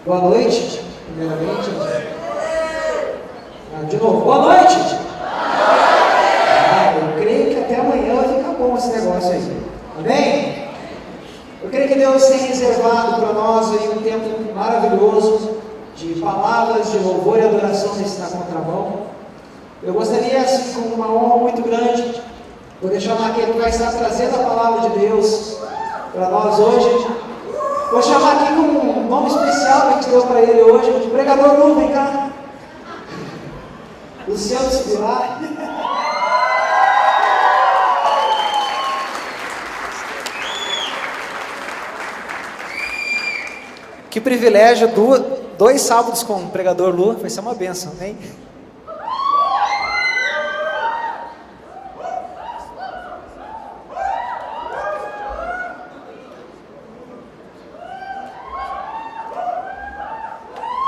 Boa noite, primeiramente. De novo, boa noite. Eu creio que até amanhã vai ficar bom esse negócio aí. Amém? Eu creio que Deus tem reservado para nós aí um tempo maravilhoso de palavras de louvor e adoração nesse Na Contramão. Eu gostaria, assim, com uma honra muito grande, poder chamar aquele que vai estar trazendo a palavra de Deus para nós hoje. Vou chamar aqui com um nome especial que a gente deu para ele hoje, o pregador Lu, vem cá. Luciano Sibilar. Que privilégio, dois sábados com o pregador Lu, vai ser uma bênção, hein?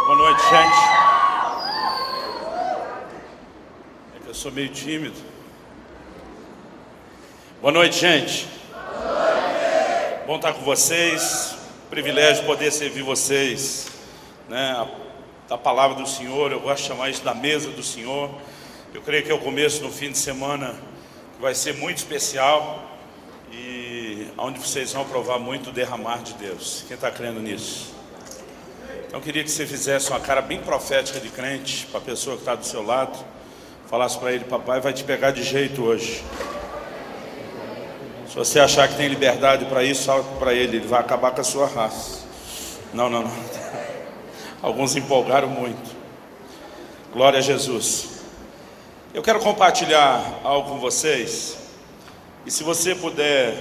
Boa noite, gente. É que eu sou meio tímido. Boa noite, gente. Boa noite. Bom estar com vocês. Privilégio poder servir vocês, né? Da palavra do Senhor. Eu gosto de chamar isso da mesa do Senhor. Eu creio que é o começo do fim de semana que vai ser muito especial e onde vocês vão provar muito o derramar de Deus. Quem está crendo nisso? Então eu queria que você fizesse uma cara bem profética de crente para a pessoa que está do seu lado. Falasse para ele: papai vai te pegar de jeito hoje. Se você achar que tem liberdade para isso, fala para ele vai acabar com a sua raça. Não. Alguns empolgaram muito. Glória a Jesus. Eu quero compartilhar algo com vocês. E se você puder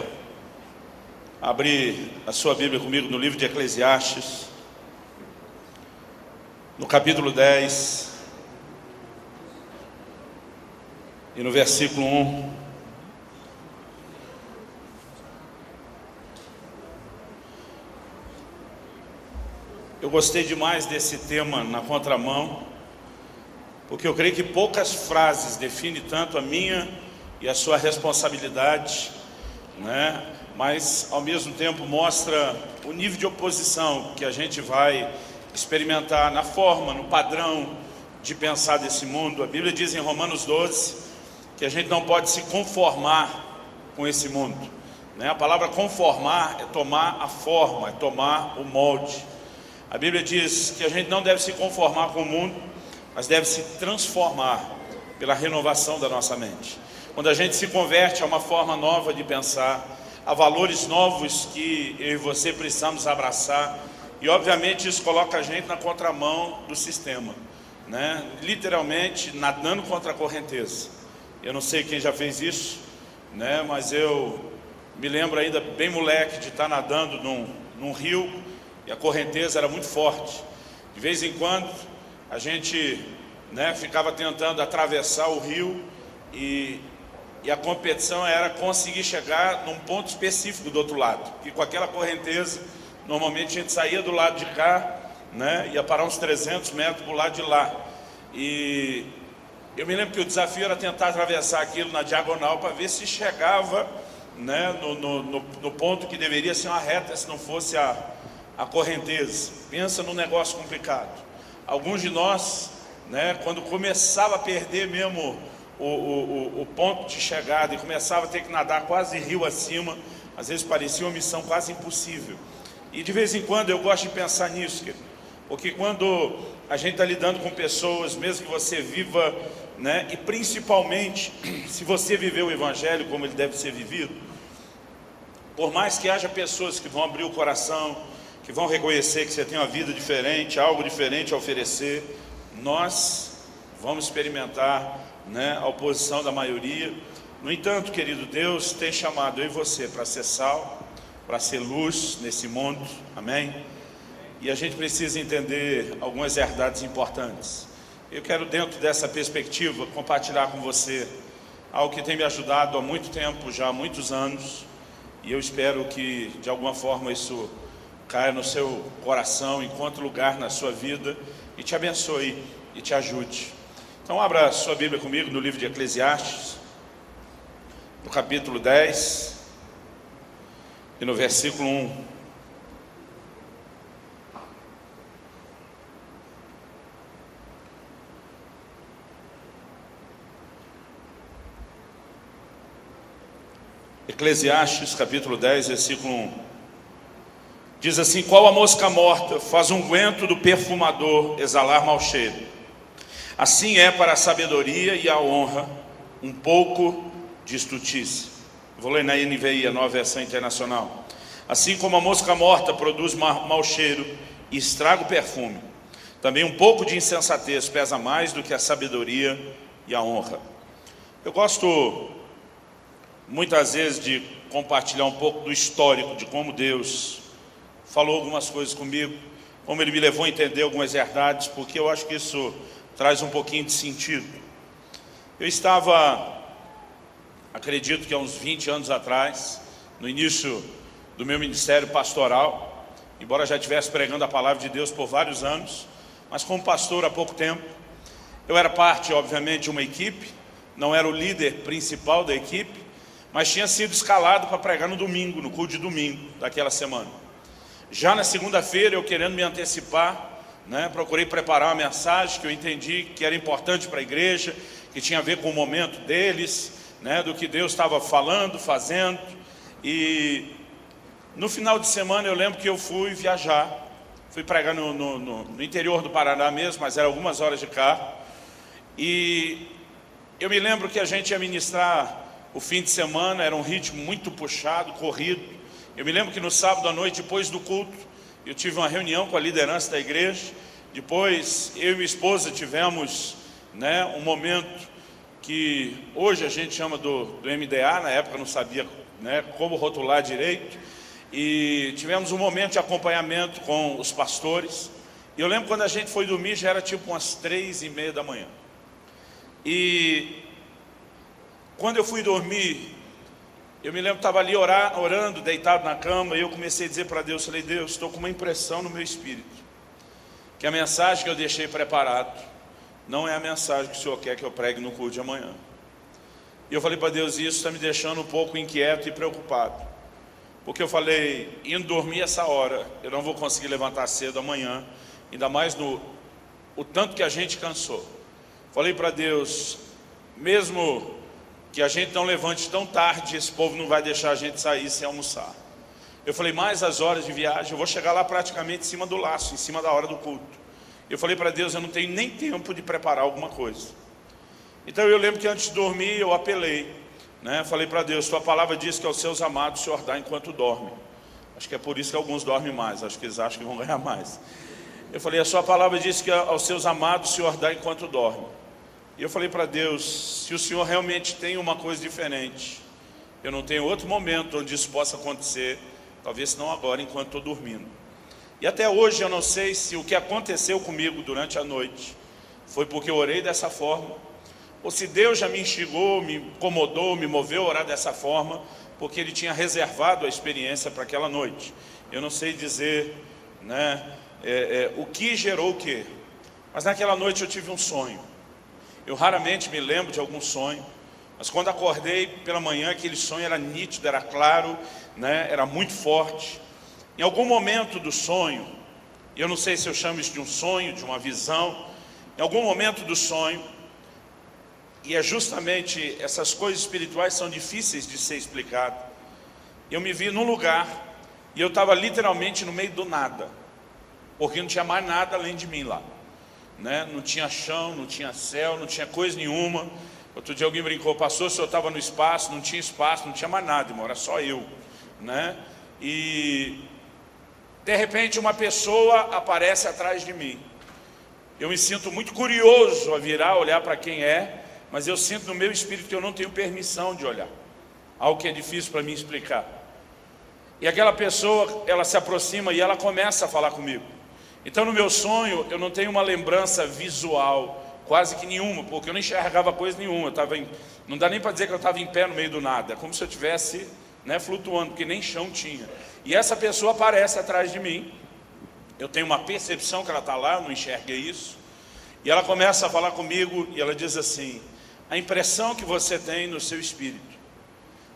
abrir a sua Bíblia comigo no livro de Eclesiastes, no capítulo 10 e no versículo 1. Eu gostei demais desse tema na contramão, porque eu creio que poucas frases definem tanto a minha e a sua responsabilidade, né? Mas ao mesmo tempo mostra o nível de oposição que a gente vai experimentar na forma, no padrão de pensar desse mundo. A Bíblia diz em Romanos 12 que a gente não pode se conformar com esse mundo, né? A palavra conformar é tomar a forma, é tomar o molde. A Bíblia diz que a gente não deve se conformar com o mundo, mas deve se transformar pela renovação da nossa mente. Quando a gente se converte a uma forma nova de pensar, a valores novos que eu e você precisamos abraçar, e obviamente isso coloca a gente na contramão do sistema, né? Literalmente nadando contra a correnteza. Eu não sei quem já fez isso, né? Mas eu me lembro ainda bem moleque de estar nadando num rio, e a correnteza era muito forte. De vez em quando a gente, né, ficava tentando atravessar o rio e a competição era conseguir chegar num ponto específico do outro lado. E com aquela correnteza, normalmente a gente saía do lado de cá, né, ia parar uns 300 metros do lado de lá. E eu me lembro que o desafio era tentar atravessar aquilo na diagonal para ver se chegava, né, no ponto que deveria ser uma reta, se não fosse a correnteza. Pensa num negócio complicado. Alguns de nós, né, quando começava a perder mesmo o ponto de chegada e começava a ter que nadar quase rio acima, às vezes parecia uma missão quase impossível. E de vez em quando eu gosto de pensar nisso, porque quando a gente está lidando com pessoas, mesmo que você viva, né, e principalmente se você viver o Evangelho como ele deve ser vivido, por mais que haja pessoas que vão abrir o coração, que vão reconhecer que você tem uma vida diferente, algo diferente a oferecer, nós vamos experimentar, né, a oposição da maioria. No entanto, querido, Deus tem chamado eu e você para ser sal, para ser luz nesse mundo, amém? E a gente precisa entender algumas verdades importantes. Eu quero, dentro dessa perspectiva, compartilhar com você algo que tem me ajudado há muito tempo, já há muitos anos, e eu espero que de alguma forma isso caia no seu coração, encontre lugar na sua vida e te abençoe e te ajude. Então abra sua Bíblia comigo no livro de Eclesiastes, no capítulo 10 e no versículo 1. Eclesiastes capítulo 10, versículo 1. Diz assim: qual a mosca morta faz unguento do perfumador exalar mau cheiro, assim é para a sabedoria e a honra um pouco de estultícia. Vou ler na NVI, a Nova Versão Internacional. Assim como a mosca morta produz mau cheiro e estraga o perfume, também um pouco de insensatez pesa mais do que a sabedoria e a honra. Eu gosto muitas vezes de compartilhar um pouco do histórico de como Deus falou algumas coisas comigo, como Ele me levou a entender algumas verdades, porque eu acho que isso traz um pouquinho de sentido. Eu estava, acredito que há uns 20 anos atrás, no início do meu ministério pastoral, embora já estivesse pregando a palavra de Deus por vários anos, mas como pastor há pouco tempo. Eu era parte, obviamente, de uma equipe, não era o líder principal da equipe, mas tinha sido escalado para pregar no domingo, no culto de domingo daquela semana. Já na segunda-feira, eu querendo me antecipar, procurei preparar uma mensagem que eu entendi que era importante para a igreja, que tinha a ver com o momento deles, do que Deus estava falando, fazendo. E no final de semana eu lembro que eu fui viajar, fui pregar no interior do Paraná mesmo, mas era algumas horas de carro. E eu me lembro que a gente ia ministrar o fim de semana, era um ritmo muito puxado, corrido. Eu me lembro que no sábado à noite, depois do culto, eu tive uma reunião com a liderança da igreja. Depois, eu e minha esposa tivemos um momento que hoje a gente chama do MDA, na época eu não sabia como rotular direito. E tivemos um momento de acompanhamento com os pastores. E eu lembro quando a gente foi dormir, já era tipo umas 3:30 da manhã. E quando eu fui dormir, eu me lembro que estava ali orando, deitado na cama, e eu comecei a dizer para Deus, falei: Deus, estou com uma impressão no meu espírito, que a mensagem que eu deixei preparado, não é a mensagem que o Senhor quer que eu pregue no culto de amanhã. E eu falei para Deus, isso está me deixando um pouco inquieto e preocupado, porque eu falei, indo dormir essa hora, eu não vou conseguir levantar cedo amanhã, ainda mais o tanto que a gente cansou. Falei para Deus, mesmo que a gente não levante tão tarde, esse povo não vai deixar a gente sair sem almoçar. Eu falei, mais as horas de viagem, eu vou chegar lá praticamente em cima do laço, em cima da hora do culto. Eu falei para Deus, eu não tenho nem tempo de preparar alguma coisa. Então eu lembro que antes de dormir eu apelei, falei para Deus, tua palavra diz que aos seus amados se ordar enquanto dormem. Acho que é por isso que alguns dormem mais, acho que eles acham que vão ganhar mais. Eu falei, a sua palavra diz que aos seus amados se ordar enquanto dormem. E eu falei para Deus, se o Senhor realmente tem uma coisa diferente, eu não tenho outro momento onde isso possa acontecer, talvez não agora, enquanto estou dormindo. E até hoje eu não sei se o que aconteceu comigo durante a noite foi porque eu orei dessa forma, ou se Deus já me instigou, me incomodou, me moveu a orar dessa forma, porque Ele tinha reservado a experiência para aquela noite. Eu não sei dizer o que gerou o quê, mas naquela noite eu tive um sonho. Eu raramente me lembro de algum sonho, mas quando acordei pela manhã, aquele sonho era nítido, era claro, era muito forte. Em algum momento do sonho, eu não sei se eu chamo isso de um sonho, de uma visão, em algum momento do sonho, e é justamente essas coisas espirituais são difíceis de ser explicadas, eu me vi num lugar, e eu estava literalmente no meio do nada, porque não tinha mais nada além de mim lá. Não tinha chão, não tinha céu, não tinha coisa nenhuma. Outro dia alguém brincou, pastor, o senhor estava no espaço, não tinha espaço, não tinha mais nada, irmão, era só eu, E de repente uma pessoa aparece atrás de mim. Eu me sinto muito curioso a virar, olhar para quem é, mas eu sinto no meu espírito que eu não tenho permissão de olhar, algo que é difícil para mim explicar. E aquela pessoa, ela se aproxima e ela começa a falar comigo. Então no meu sonho eu não tenho uma lembrança visual, quase que nenhuma, porque eu não enxergava coisa nenhuma. Não dá nem para dizer que eu estava em pé no meio do nada, é como se eu estivesse flutuando, porque nem chão tinha. E essa pessoa aparece atrás de mim, eu tenho uma percepção que ela está lá, eu não enxerguei isso, e ela começa a falar comigo e ela diz assim, a impressão que você tem no seu espírito,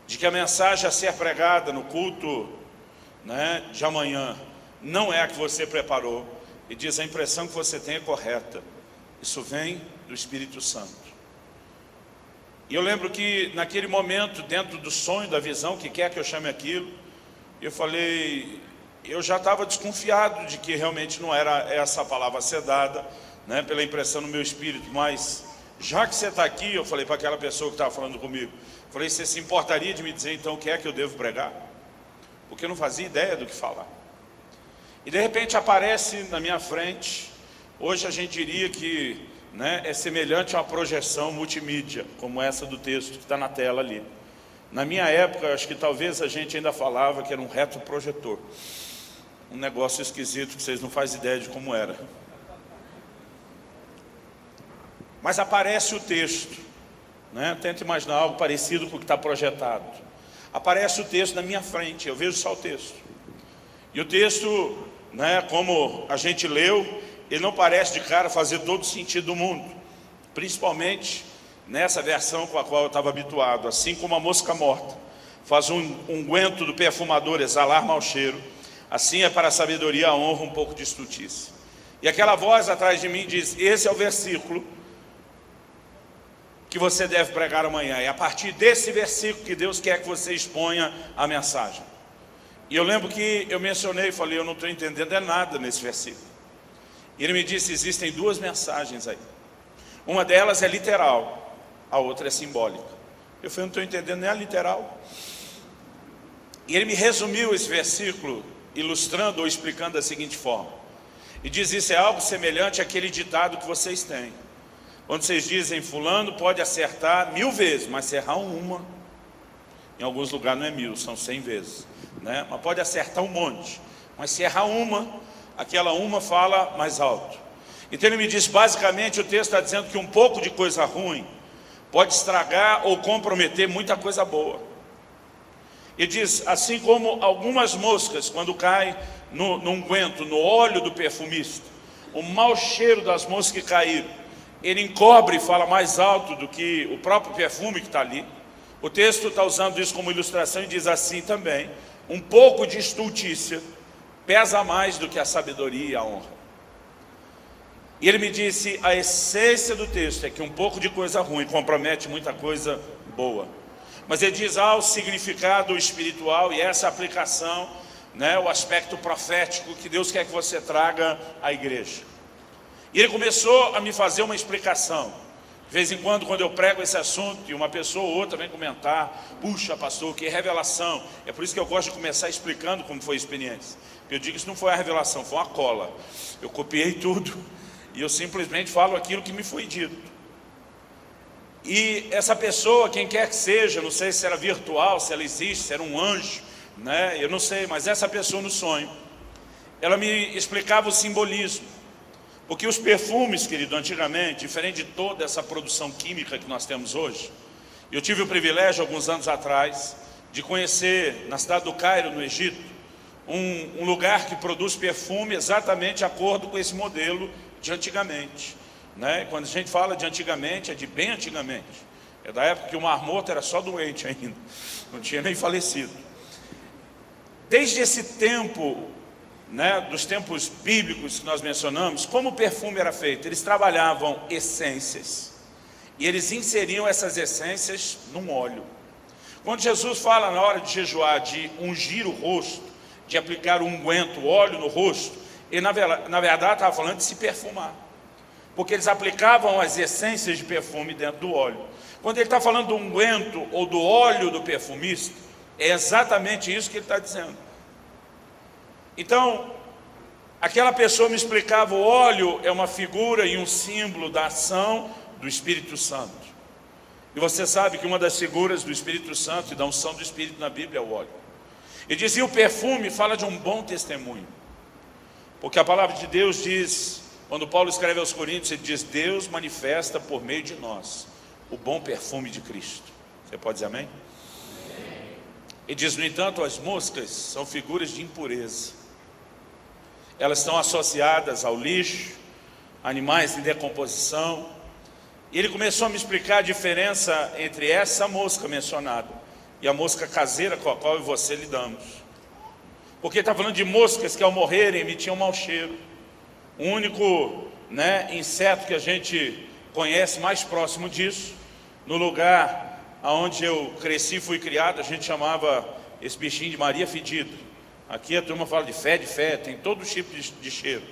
de que a mensagem a ser pregada no culto de amanhã, não é a que você preparou, e diz, a impressão que você tem é correta, isso vem do Espírito Santo. E eu lembro que naquele momento, dentro do sonho, da visão, que quer que eu chame aquilo, eu falei, eu já estava desconfiado de que realmente não era essa palavra a ser dada, né, pela impressão no meu espírito, mas já que você está aqui, eu falei para aquela pessoa que estava falando comigo, falei, você se importaria de me dizer então o que é que eu devo pregar? Porque eu não fazia ideia do que falar. E de repente aparece na minha frente, hoje a gente diria que, né, é semelhante a uma projeção multimídia, como essa do texto que está na tela ali. Na minha época, acho que talvez a gente ainda falava que era um retroprojetor. Um negócio esquisito que vocês não fazem ideia de como era. Mas aparece o texto, né? Tenta imaginar algo parecido com o que está projetado. Aparece o texto na minha frente, eu vejo só o texto. E o texto, né, como a gente leu, ele não parece de cara fazer todo o sentido do mundo, principalmente nessa versão com a qual eu estava habituado. Assim como a mosca morta faz um unguento do perfumador exalar mau cheiro, assim é para a sabedoria a honra um pouco de estultícia. E aquela voz atrás de mim diz, esse é o versículo que você deve pregar amanhã. É a partir desse versículo que Deus quer que você exponha a mensagem. E eu lembro que eu mencionei, falei, eu não estou entendendo nada nesse versículo. E ele me disse, existem duas mensagens aí. Uma delas é literal, a outra é simbólica. Eu falei, não estou entendendo nem a literal. E ele me resumiu esse versículo, ilustrando ou explicando da seguinte forma. E diz, isso é algo semelhante àquele ditado que vocês têm. Quando vocês dizem, fulano pode acertar 1000 vezes, mas se errar uma, em alguns lugares não é 1000, são 100 vezes, né? Mas pode acertar um monte, mas se errar uma, aquela uma fala mais alto. Então ele me diz, basicamente o texto está dizendo que um pouco de coisa ruim pode estragar ou comprometer muita coisa boa. E diz, assim como algumas moscas, quando caem no unguento, no óleo do perfumista, o mau cheiro das moscas que caíram, ele encobre e fala mais alto do que o próprio perfume que está ali. O texto está usando isso como ilustração e diz assim também, um pouco de estultícia pesa mais do que a sabedoria e a honra. E ele me disse, a essência do texto é que um pouco de coisa ruim compromete muita coisa boa. Mas ele diz, o significado espiritual e essa aplicação, né, o aspecto profético que Deus quer que você traga à igreja. E ele começou a me fazer uma explicação. De vez em quando eu prego esse assunto e uma pessoa ou outra vem comentar, puxa pastor, que revelação. É por isso que eu gosto de começar explicando como foi a experiência. Eu digo que isso não foi a revelação, foi uma cola. Eu copiei tudo e eu simplesmente falo aquilo que me foi dito. E essa pessoa, quem quer que seja, não sei se era virtual, se ela existe, se era um anjo, né? Eu não sei, mas essa pessoa no sonho, ela me explicava o simbolismo. Porque os perfumes, querido, antigamente, diferente de toda essa produção química que nós temos hoje, eu tive o privilégio, alguns anos atrás, de conhecer, na cidade do Cairo, no Egito, um lugar que produz perfume exatamente de acordo com esse modelo de antigamente, né? Quando a gente fala de antigamente, é de bem antigamente. É da época que o Mar Morto era só doente ainda, não tinha nem falecido. Desde esse tempo, né, dos tempos bíblicos que nós mencionamos, como o perfume era feito? Eles trabalhavam essências e eles inseriam essas essências num óleo. Quando Jesus fala na hora de jejuar, de ungir o rosto, de aplicar o unguento, o óleo no rosto, ele na verdade estava falando de se perfumar, porque eles aplicavam as essências de perfume dentro do óleo. Quando ele está falando do unguento ou do óleo do perfumista, é exatamente isso que ele está dizendo. Então, aquela pessoa me explicava, o óleo é uma figura e um símbolo da ação do Espírito Santo. E você sabe que uma das figuras do Espírito Santo e da unção do Espírito na Bíblia é o óleo. E dizia, o perfume fala de um bom testemunho. Porque a palavra de Deus diz, quando Paulo escreve aos Coríntios, ele diz, Deus manifesta por meio de nós o bom perfume de Cristo. Você pode dizer amém? E diz, no entanto, as moscas são figuras de impureza. Elas estão associadas ao lixo, animais em decomposição. E ele começou a me explicar a diferença entre essa mosca mencionada e a mosca caseira com a qual eu e você lidamos. Porque ele está falando de moscas que ao morrerem emitiam mau cheiro. O único, né, inseto que a gente conhece mais próximo disso No lugar onde eu cresci e fui criado, a gente chamava esse bichinho de Maria Fedido. Aqui a turma fala de fé, tem todo tipo de cheiro,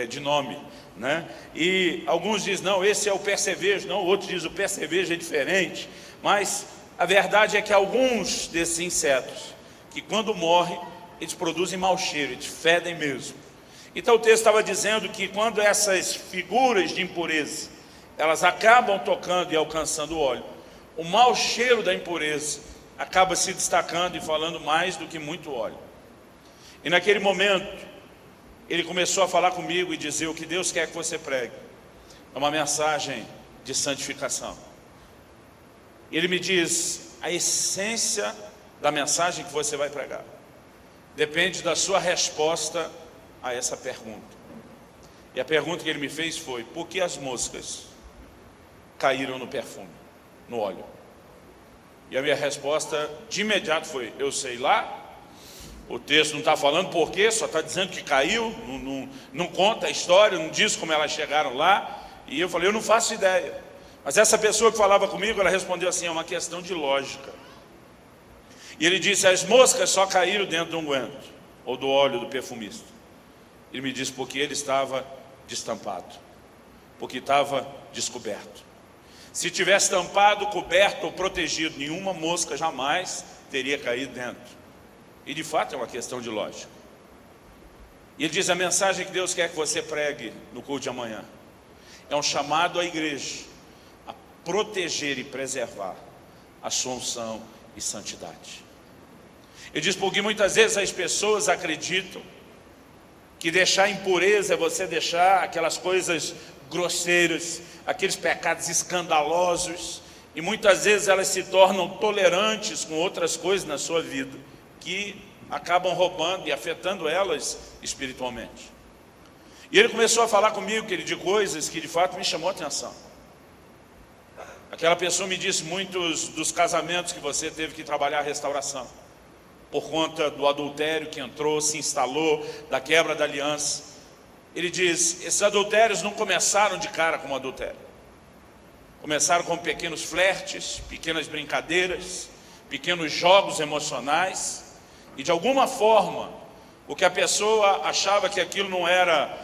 de nome, né? E alguns dizem, não, esse é o percevejo, não, outros dizem o percevejo é diferente. Mas a verdade é que alguns desses insetos, que quando morrem, eles produzem mau cheiro, eles fedem mesmo. Então o texto estava dizendo que quando essas figuras de impureza, elas acabam tocando e alcançando o óleo, o mau cheiro da impureza acaba se destacando e falando mais do que muito óleo. E naquele momento, ele começou a falar comigo e dizer: o que Deus quer que você pregue é uma mensagem de santificação. E ele me diz: a essência da mensagem que você vai pregar depende da sua resposta a essa pergunta. E a pergunta que ele me fez foi: por que as moscas caíram no perfume, no óleo? E a minha resposta de imediato foi: eu sei lá. O texto não está falando por quê, só está dizendo que caiu, não conta a história, não diz como elas chegaram lá. E eu falei: eu não faço ideia. Mas essa pessoa que falava comigo, ela respondeu assim: é uma questão de lógica. E ele disse: as moscas só caíram dentro do unguento, ou do óleo do perfumista. Ele me disse: porque ele estava destampado, porque estava descoberto. Se tivesse tampado, coberto ou protegido, nenhuma mosca jamais teria caído dentro. E de fato é uma questão de lógica. E ele diz: a mensagem que Deus quer que você pregue no culto de amanhã é um chamado à igreja a proteger e preservar a sua unção e santidade. Ele diz: porque muitas vezes as pessoas acreditam que deixar impureza é você deixar aquelas coisas grosseiras, aqueles pecados escandalosos, e muitas vezes elas se tornam tolerantes com outras coisas na sua vida, que acabam roubando e afetando elas espiritualmente. E ele começou a falar comigo, de coisas que de fato me chamou a atenção. Aquela pessoa me disse: muitos dos casamentos que você teve que trabalhar a restauração, por conta do adultério que entrou, se instalou, da quebra da aliança. Ele diz: esses adultérios não começaram de cara como adultério. Começaram com pequenos flertes, pequenas brincadeiras, pequenos jogos emocionais. E de alguma forma, o que a pessoa achava que aquilo não era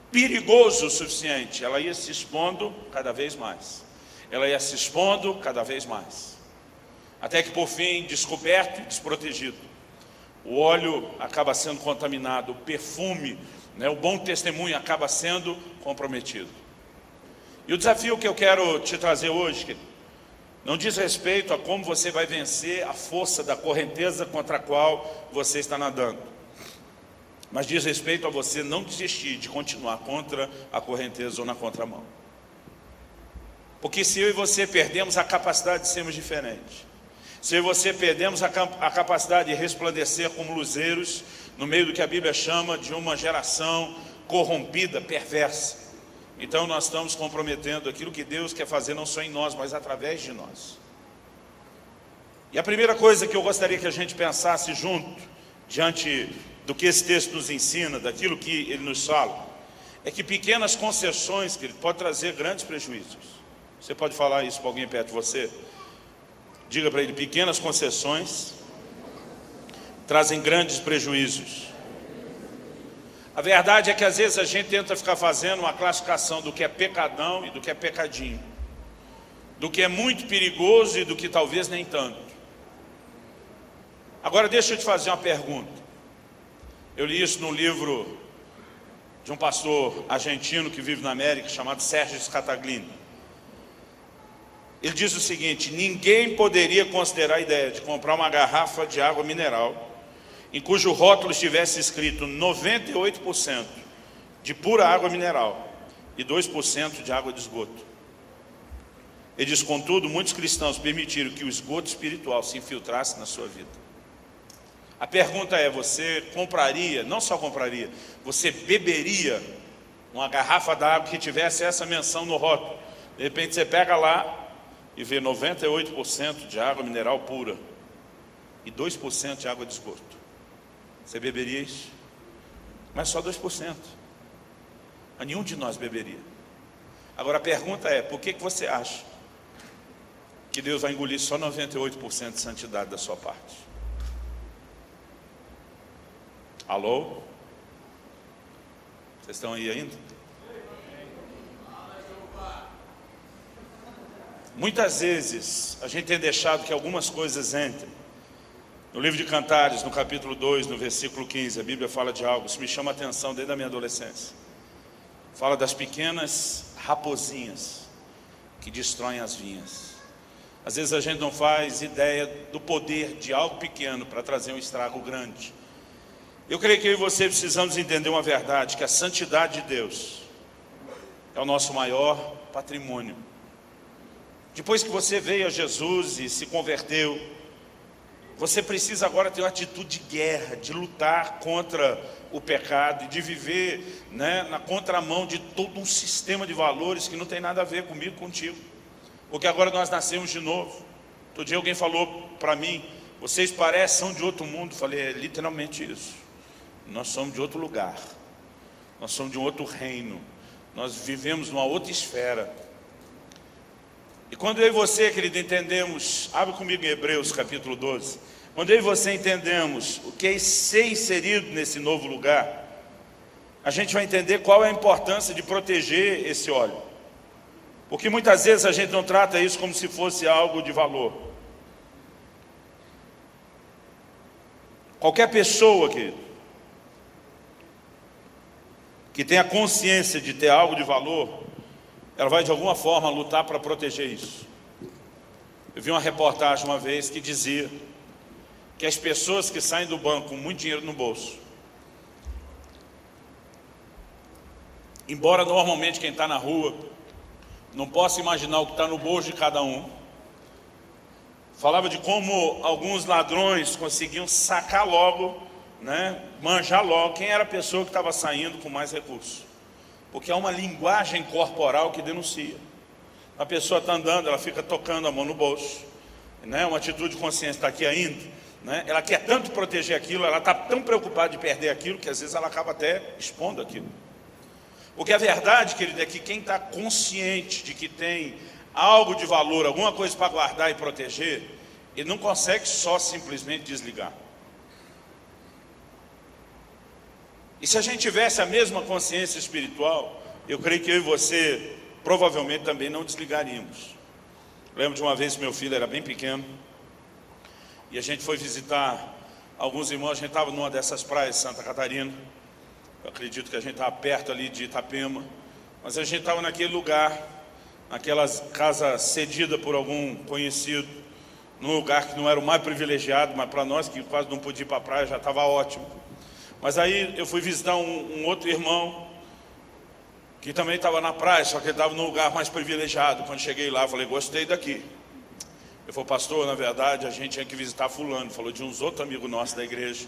perigoso o suficiente, ela ia se expondo cada vez mais. Ela ia se expondo cada vez mais. Até que por fim, descoberto e desprotegido, o óleo acaba sendo contaminado, o perfume, o bom testemunho acaba sendo comprometido. E o desafio que eu quero te trazer hoje, querido, não diz respeito a como você vai vencer a força da correnteza contra a qual você está nadando, mas diz respeito a você não desistir de continuar contra a correnteza ou na contramão. Porque se eu e você perdemos a capacidade de sermos diferentes, se eu e você perdemos a capacidade de resplandecer como luzeiros no meio do que a Bíblia chama de uma geração corrompida, perversa, então nós estamos comprometendo aquilo que Deus quer fazer não só em nós, mas através de nós. E a primeira coisa que eu gostaria que a gente pensasse junto, diante do que esse texto nos ensina, daquilo que ele nos fala, é que pequenas concessões, que ele pode trazer grandes prejuízos. Você pode falar isso para alguém perto de você? Diga para ele: pequenas concessões trazem grandes prejuízos. A verdade é que às vezes a gente tenta ficar fazendo uma classificação do que é pecadão e do que é pecadinho, do que é muito perigoso e do que talvez nem tanto. Agora deixa eu te fazer uma pergunta. Eu li isso no livro de um pastor argentino que vive na América, chamado Sérgio Scataglini. Ele diz o seguinte: ninguém poderia considerar a ideia de comprar uma garrafa de água mineral em cujo rótulo estivesse escrito 98% de pura água mineral e 2% de água de esgoto. Ele diz: contudo, muitos cristãos permitiram que o esgoto espiritual se infiltrasse na sua vida. A pergunta é: você compraria, não só compraria, você beberia uma garrafa d'água que tivesse essa menção no rótulo? De repente você pega lá e vê 98% de água mineral pura e 2% de água de esgoto. Você beberia isso? Mas só 2%. Mas nenhum de nós beberia. Agora a pergunta é: por que você acha que Deus vai engolir só 98% de santidade da sua parte. Alô? Vocês estão aí ainda? Muitas vezes a gente tem deixado que algumas coisas entrem. No livro de Cantares, no capítulo 2, no versículo 15, a Bíblia fala de algo, isso me chama a atenção desde a minha adolescência. Fala das pequenas raposinhas que destroem as vinhas. Às vezes a gente não faz ideia do poder de algo pequeno para trazer um estrago grande. Eu creio que eu e você precisamos entender uma verdade, que a santidade de Deus é o nosso maior patrimônio. Depois que você veio a Jesus e se converteu, você precisa agora ter uma atitude de guerra, de lutar contra o pecado e de viver, na contramão de todo um sistema de valores que não tem nada a ver comigo, contigo. Porque agora nós nascemos de novo. Outro dia alguém falou para mim, vocês parecem são de outro mundo. Eu falei, é literalmente isso. Nós somos de outro lugar. Nós somos de um outro reino. Nós vivemos numa outra esfera. E quando eu e você, querido, entendemos, abre comigo em Hebreus capítulo 12, quando eu e você entendemos o que é ser inserido nesse novo lugar, a gente vai entender qual é a importância de proteger esse óleo. Porque muitas vezes a gente não trata isso como se fosse algo de valor. Qualquer pessoa, querido, que tenha consciência de ter algo de valor, ela vai de alguma forma lutar para proteger isso. Eu vi uma reportagem uma vez que dizia que as pessoas que saem do banco com muito dinheiro no bolso, embora normalmente quem está na rua não possa imaginar o que está no bolso de cada um, falava de como alguns ladrões conseguiam sacar logo, manjar logo quem era a pessoa que estava saindo com mais recursos. Porque há uma linguagem corporal que denuncia. A pessoa está andando, ela fica tocando a mão no bolso, uma atitude de consciência, está aqui ainda, ela quer tanto proteger aquilo, ela está tão preocupada de perder aquilo, que às vezes ela acaba até expondo aquilo. Porque a verdade, querido, é que quem está consciente de que tem algo de valor, alguma coisa para guardar e proteger, ele não consegue só simplesmente desligar. E se a gente tivesse a mesma consciência espiritual, eu creio que eu e você provavelmente também não desligaríamos. Lembro de uma vez que meu filho era bem pequeno e a gente foi visitar alguns irmãos. A gente estava numa dessas praias de Santa Catarina. Eu acredito que a gente estava perto ali de Itapema, mas a gente estava naquele lugar, naquelas casas cedidas por algum conhecido, num lugar que não era o mais privilegiado, mas para nós que quase não podíamos ir para a praia já estava ótimo. Mas aí eu fui visitar um outro irmão que também estava na praia, só que ele estava num lugar mais privilegiado. Quando cheguei lá, eu falei, gostei daqui. Ele falou, pastor, na verdade a gente tinha que visitar fulano. Falou de uns outros amigos nossos da igreja,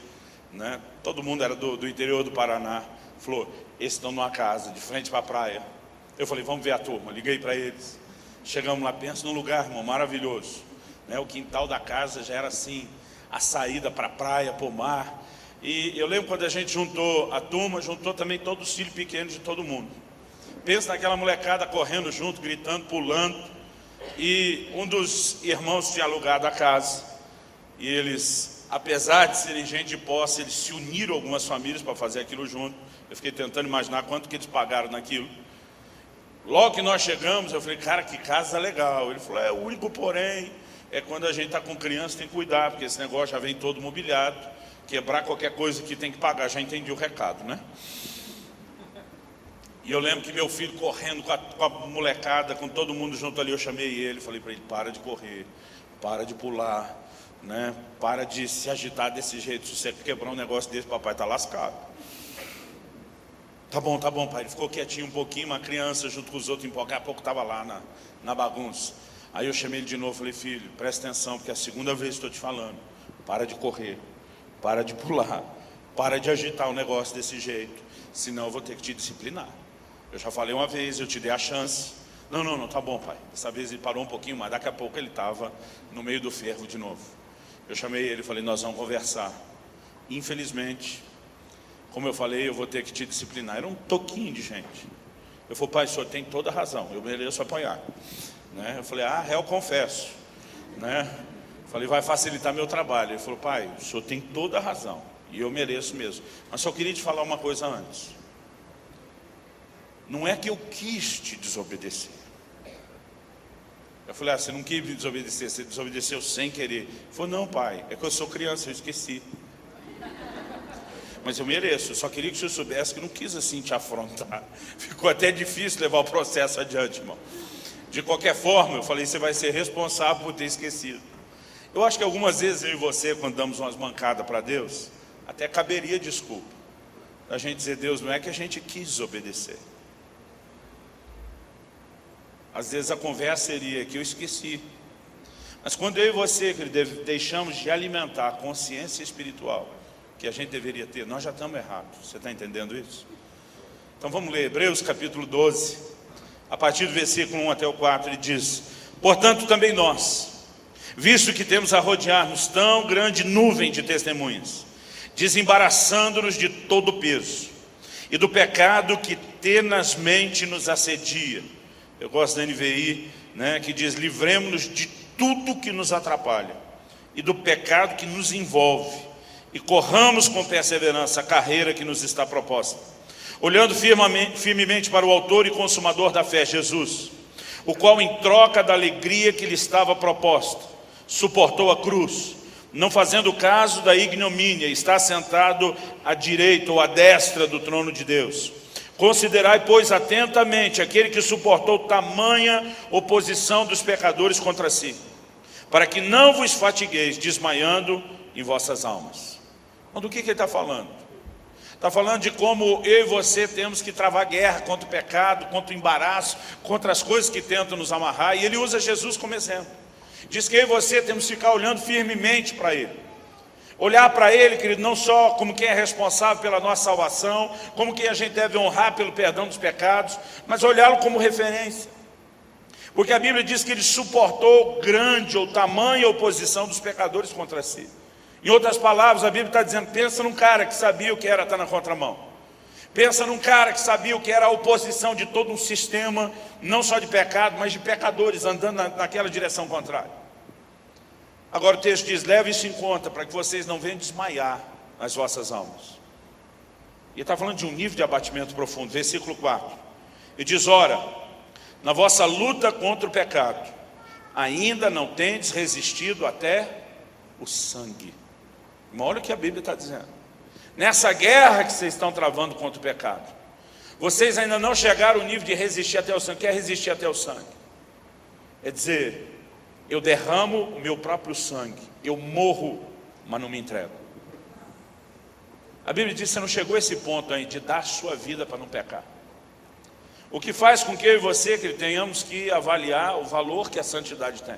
todo mundo era do interior do Paraná. Falou, esses estão numa casa, de frente para a praia. Eu falei, vamos ver a turma. Liguei para eles. Chegamos lá, pensa num lugar, irmão, maravilhoso. O quintal da casa já era assim, a saída para a praia, para o mar. E eu lembro quando a gente juntou a turma, juntou também todos os filhos pequenos de todo mundo. Pensa naquela molecada correndo junto, gritando, pulando. E um dos irmãos tinha alugado a casa. E eles, apesar de serem gente de posse, eles se uniram algumas famílias para fazer aquilo junto. Eu fiquei tentando imaginar quanto que eles pagaram naquilo. Logo que nós chegamos, eu falei, cara, que casa legal. Ele falou, o único porém é quando a gente está com criança, tem que cuidar, porque esse negócio já vem todo mobiliado. Quebrar qualquer coisa que tem que pagar, já entendi o recado, E eu lembro que meu filho correndo com a molecada, com todo mundo junto ali, eu chamei ele, falei para ele, para de correr, para de pular, para de se agitar desse jeito, se você quebrar um negócio desse, papai está lascado. Tá bom, pai. Ele ficou quietinho um pouquinho, uma criança junto com os outros, daqui a pouco estava lá na bagunça. Aí eu chamei ele de novo, falei, filho, presta atenção, porque é a segunda vez que estou te falando, para de correr. Para de pular, para de agitar o negócio desse jeito, senão eu vou ter que te disciplinar. Eu já falei uma vez, eu te dei a chance. Não, tá bom, pai. Dessa vez ele parou um pouquinho, mas daqui a pouco ele estava no meio do fervo de novo. Eu chamei ele e falei, nós vamos conversar. Infelizmente, como eu falei, eu vou ter que te disciplinar. Era um toquinho de gente. Eu falei, pai, o senhor tem toda a razão, eu mereço apanhar. Eu falei, réu, confesso. né? Falei, vai facilitar meu trabalho. Ele falou, pai, o senhor tem toda a razão, e eu mereço mesmo. Mas só queria te falar uma coisa antes. Não é que eu quis te desobedecer. Eu falei, você não quis me desobedecer, você desobedeceu sem querer. Ele falou, não, pai, é que eu sou criança, eu esqueci. Mas eu mereço, eu só queria que o senhor soubesse que eu não quis assim te afrontar. Ficou até difícil levar o processo adiante, irmão. De qualquer forma, eu falei, você vai ser responsável por ter esquecido. Eu acho que algumas vezes eu e você, quando damos umas mancadas para Deus, até caberia desculpa. A gente dizer, Deus, não é que a gente quis desobedecer. Às vezes a conversa seria que eu esqueci. Mas quando eu e você, que deixamos de alimentar a consciência espiritual que a gente deveria ter, nós já estamos errados. Você está entendendo isso? Então vamos ler Hebreus capítulo 12, a partir do versículo 1 até o 4, ele diz: portanto também nós, visto que temos a rodear-nos tão grande nuvem de testemunhas, desembaraçando-nos de todo o peso e do pecado que tenazmente nos assedia. Eu gosto da NVI, né, que diz, livremos-nos de tudo que nos atrapalha e do pecado que nos envolve, e corramos com perseverança a carreira que nos está proposta, olhando firmemente para o autor e consumador da fé, Jesus, o qual, em troca da alegria que lhe estava proposta, suportou a cruz, não fazendo caso da ignomínia, está sentado à direita ou à destra do trono de Deus. Considerai, pois, atentamente aquele que suportou tamanha oposição dos pecadores contra si, para que não vos fatigueis desmaiando em vossas almas. Então, do que ele está falando? Está falando de como eu e você temos que travar guerra contra o pecado, contra o embaraço, contra as coisas que tentam nos amarrar, e ele usa Jesus como exemplo. Diz que eu e você temos que ficar olhando firmemente para ele. Olhar para ele, querido, não só como quem é responsável pela nossa salvação, como quem a gente deve honrar pelo perdão dos pecados, mas olhá-lo como referência. Porque a Bíblia diz que ele suportou grande ou tamanha oposição dos pecadores contra si. Em outras palavras, a Bíblia está dizendo, pensa num cara que sabia o que era estar na contramão. Pensa num cara que sabia o que era a oposição de todo um sistema, não só de pecado, mas de pecadores andando naquela direção contrária. Agora o texto diz, leve isso em conta, para que vocês não venham desmaiar nas vossas almas. E está falando de um nível de abatimento profundo, versículo 4. Ele diz, ora, na vossa luta contra o pecado, ainda não tendes resistido até o sangue. Olha o que a Bíblia está dizendo. Nessa guerra que vocês estão travando contra o pecado, vocês ainda não chegaram ao nível de resistir até o sangue. O que é resistir até o sangue? É dizer, eu derramo o meu próprio sangue, eu morro, mas não me entrego. A Bíblia diz que você não chegou a esse ponto ainda de dar a sua vida para não pecar. O que faz com que eu e você, que tenhamos que avaliar o valor que a santidade tem.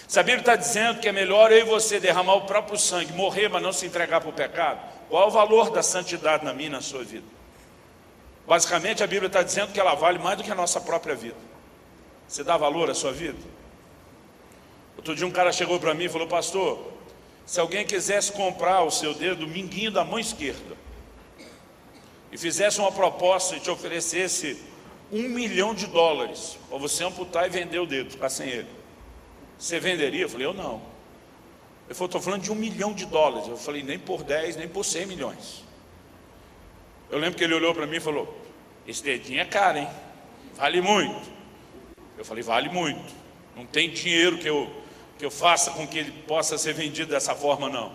Se a Bíblia está dizendo que é melhor eu e você derramar o próprio sangue, morrer, mas não se entregar para o pecado, qual é o valor da santidade na minha e na sua vida? Basicamente a Bíblia está dizendo que ela vale mais do que a nossa própria vida. Você dá valor à sua vida? Outro dia um cara chegou para mim e falou, pastor, se alguém quisesse comprar o seu dedo, o minguinho da mão esquerda, e fizesse uma proposta e te oferecesse $1 milhão para você amputar e vender o dedo, ficar sem ele, você venderia? Eu falei, eu não. Ele falou, estou falando de $1 milhão. Eu falei, nem por 10, nem por 100 milhões. Eu lembro que ele olhou para mim e falou, esse dedinho é caro, hein? Vale muito. Eu falei, vale muito. Não tem dinheiro que eu faça com que ele possa ser vendido dessa forma, não.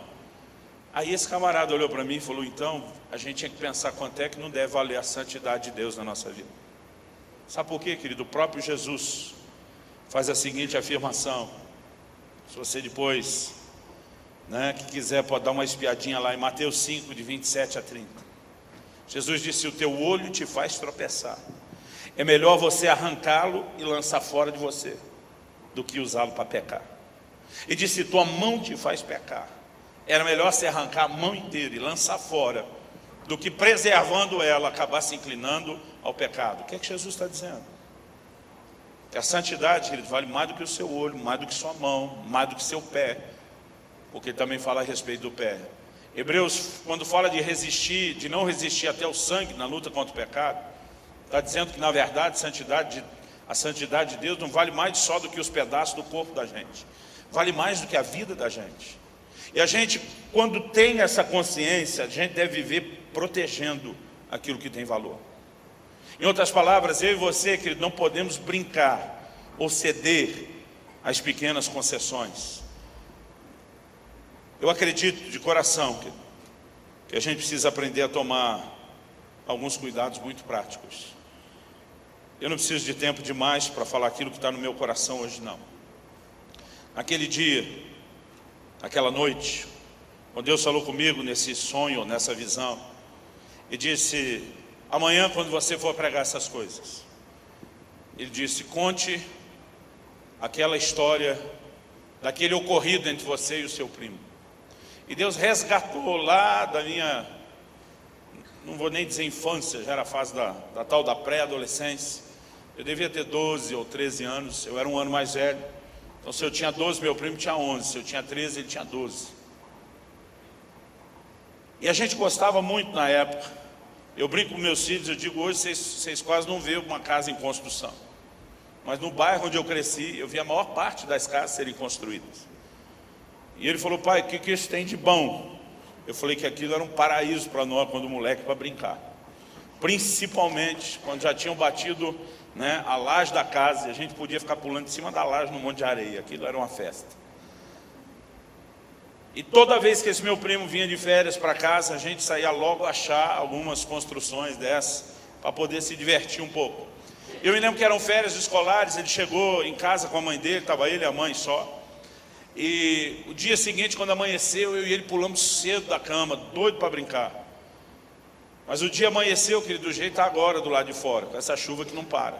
Aí esse camarada olhou para mim e falou, então, a gente tinha que pensar quanto é que não deve valer a santidade de Deus na nossa vida. Sabe por quê, querido? O próprio Jesus faz a seguinte afirmação. Se você depois, que quiser, pode dar uma espiadinha lá em Mateus 5, de 27 a 30. Jesus disse, se o teu olho te faz tropeçar, é melhor você arrancá-lo e lançar fora de você, do que usá-lo para pecar. E disse, se tua mão te faz pecar, era melhor você arrancar a mão inteira e lançar fora, do que preservando ela, acabar se inclinando ao pecado. O que é que Jesus está dizendo? Que a santidade, querido, vale mais do que o seu olho, mais do que sua mão, mais do que seu pé, porque ele também fala a respeito do pé. Hebreus, quando fala de resistir, de não resistir até o sangue na luta contra o pecado, está dizendo que na verdade santidade A santidade de Deus não vale mais só do que os pedaços do corpo da gente. Vale mais do que a vida da gente. E a gente, quando tem essa consciência, a gente deve viver protegendo aquilo que tem valor. Em outras palavras, eu e você, querido, não podemos brincar ou ceder às pequenas concessões. Eu acredito de coração que a gente precisa aprender a tomar alguns cuidados muito práticos. Eu não preciso de tempo demais para falar aquilo que está no meu coração hoje, não. Naquele dia, naquela noite, quando Deus falou comigo nesse sonho, nessa visão, e disse: amanhã, quando você for pregar essas coisas, Ele disse: conte aquela história daquele ocorrido entre você e o seu primo. E Deus resgatou lá da minha, não vou nem dizer infância, já era a fase da tal da pré-adolescência. Eu devia ter 12 ou 13 anos, eu era um ano mais velho. Então se eu tinha 12, meu primo tinha 11, se eu tinha 13, ele tinha 12. E a gente gostava muito na época. Eu brinco com meus filhos, eu digo: hoje vocês quase não vêem uma casa em construção. Mas no bairro onde eu cresci, eu vi a maior parte das casas serem construídas. E ele falou: pai, o que isso tem de bom? Eu falei que aquilo era um paraíso para nós, quando moleque, para brincar. Principalmente quando já tinham batido, né, a laje da casa, e a gente podia ficar pulando em cima da laje no monte de areia. Aquilo era uma festa. E toda vez que esse meu primo vinha de férias para casa, a gente saía logo achar algumas construções dessas, para poder se divertir um pouco. Eu me lembro que eram férias escolares, ele chegou em casa com a mãe dele, estava ele e a mãe só. E o dia seguinte, quando amanheceu, eu e ele pulamos cedo da cama, doido para brincar. Mas o dia amanheceu, querido, do jeito está agora do lado de fora, com essa chuva que não para.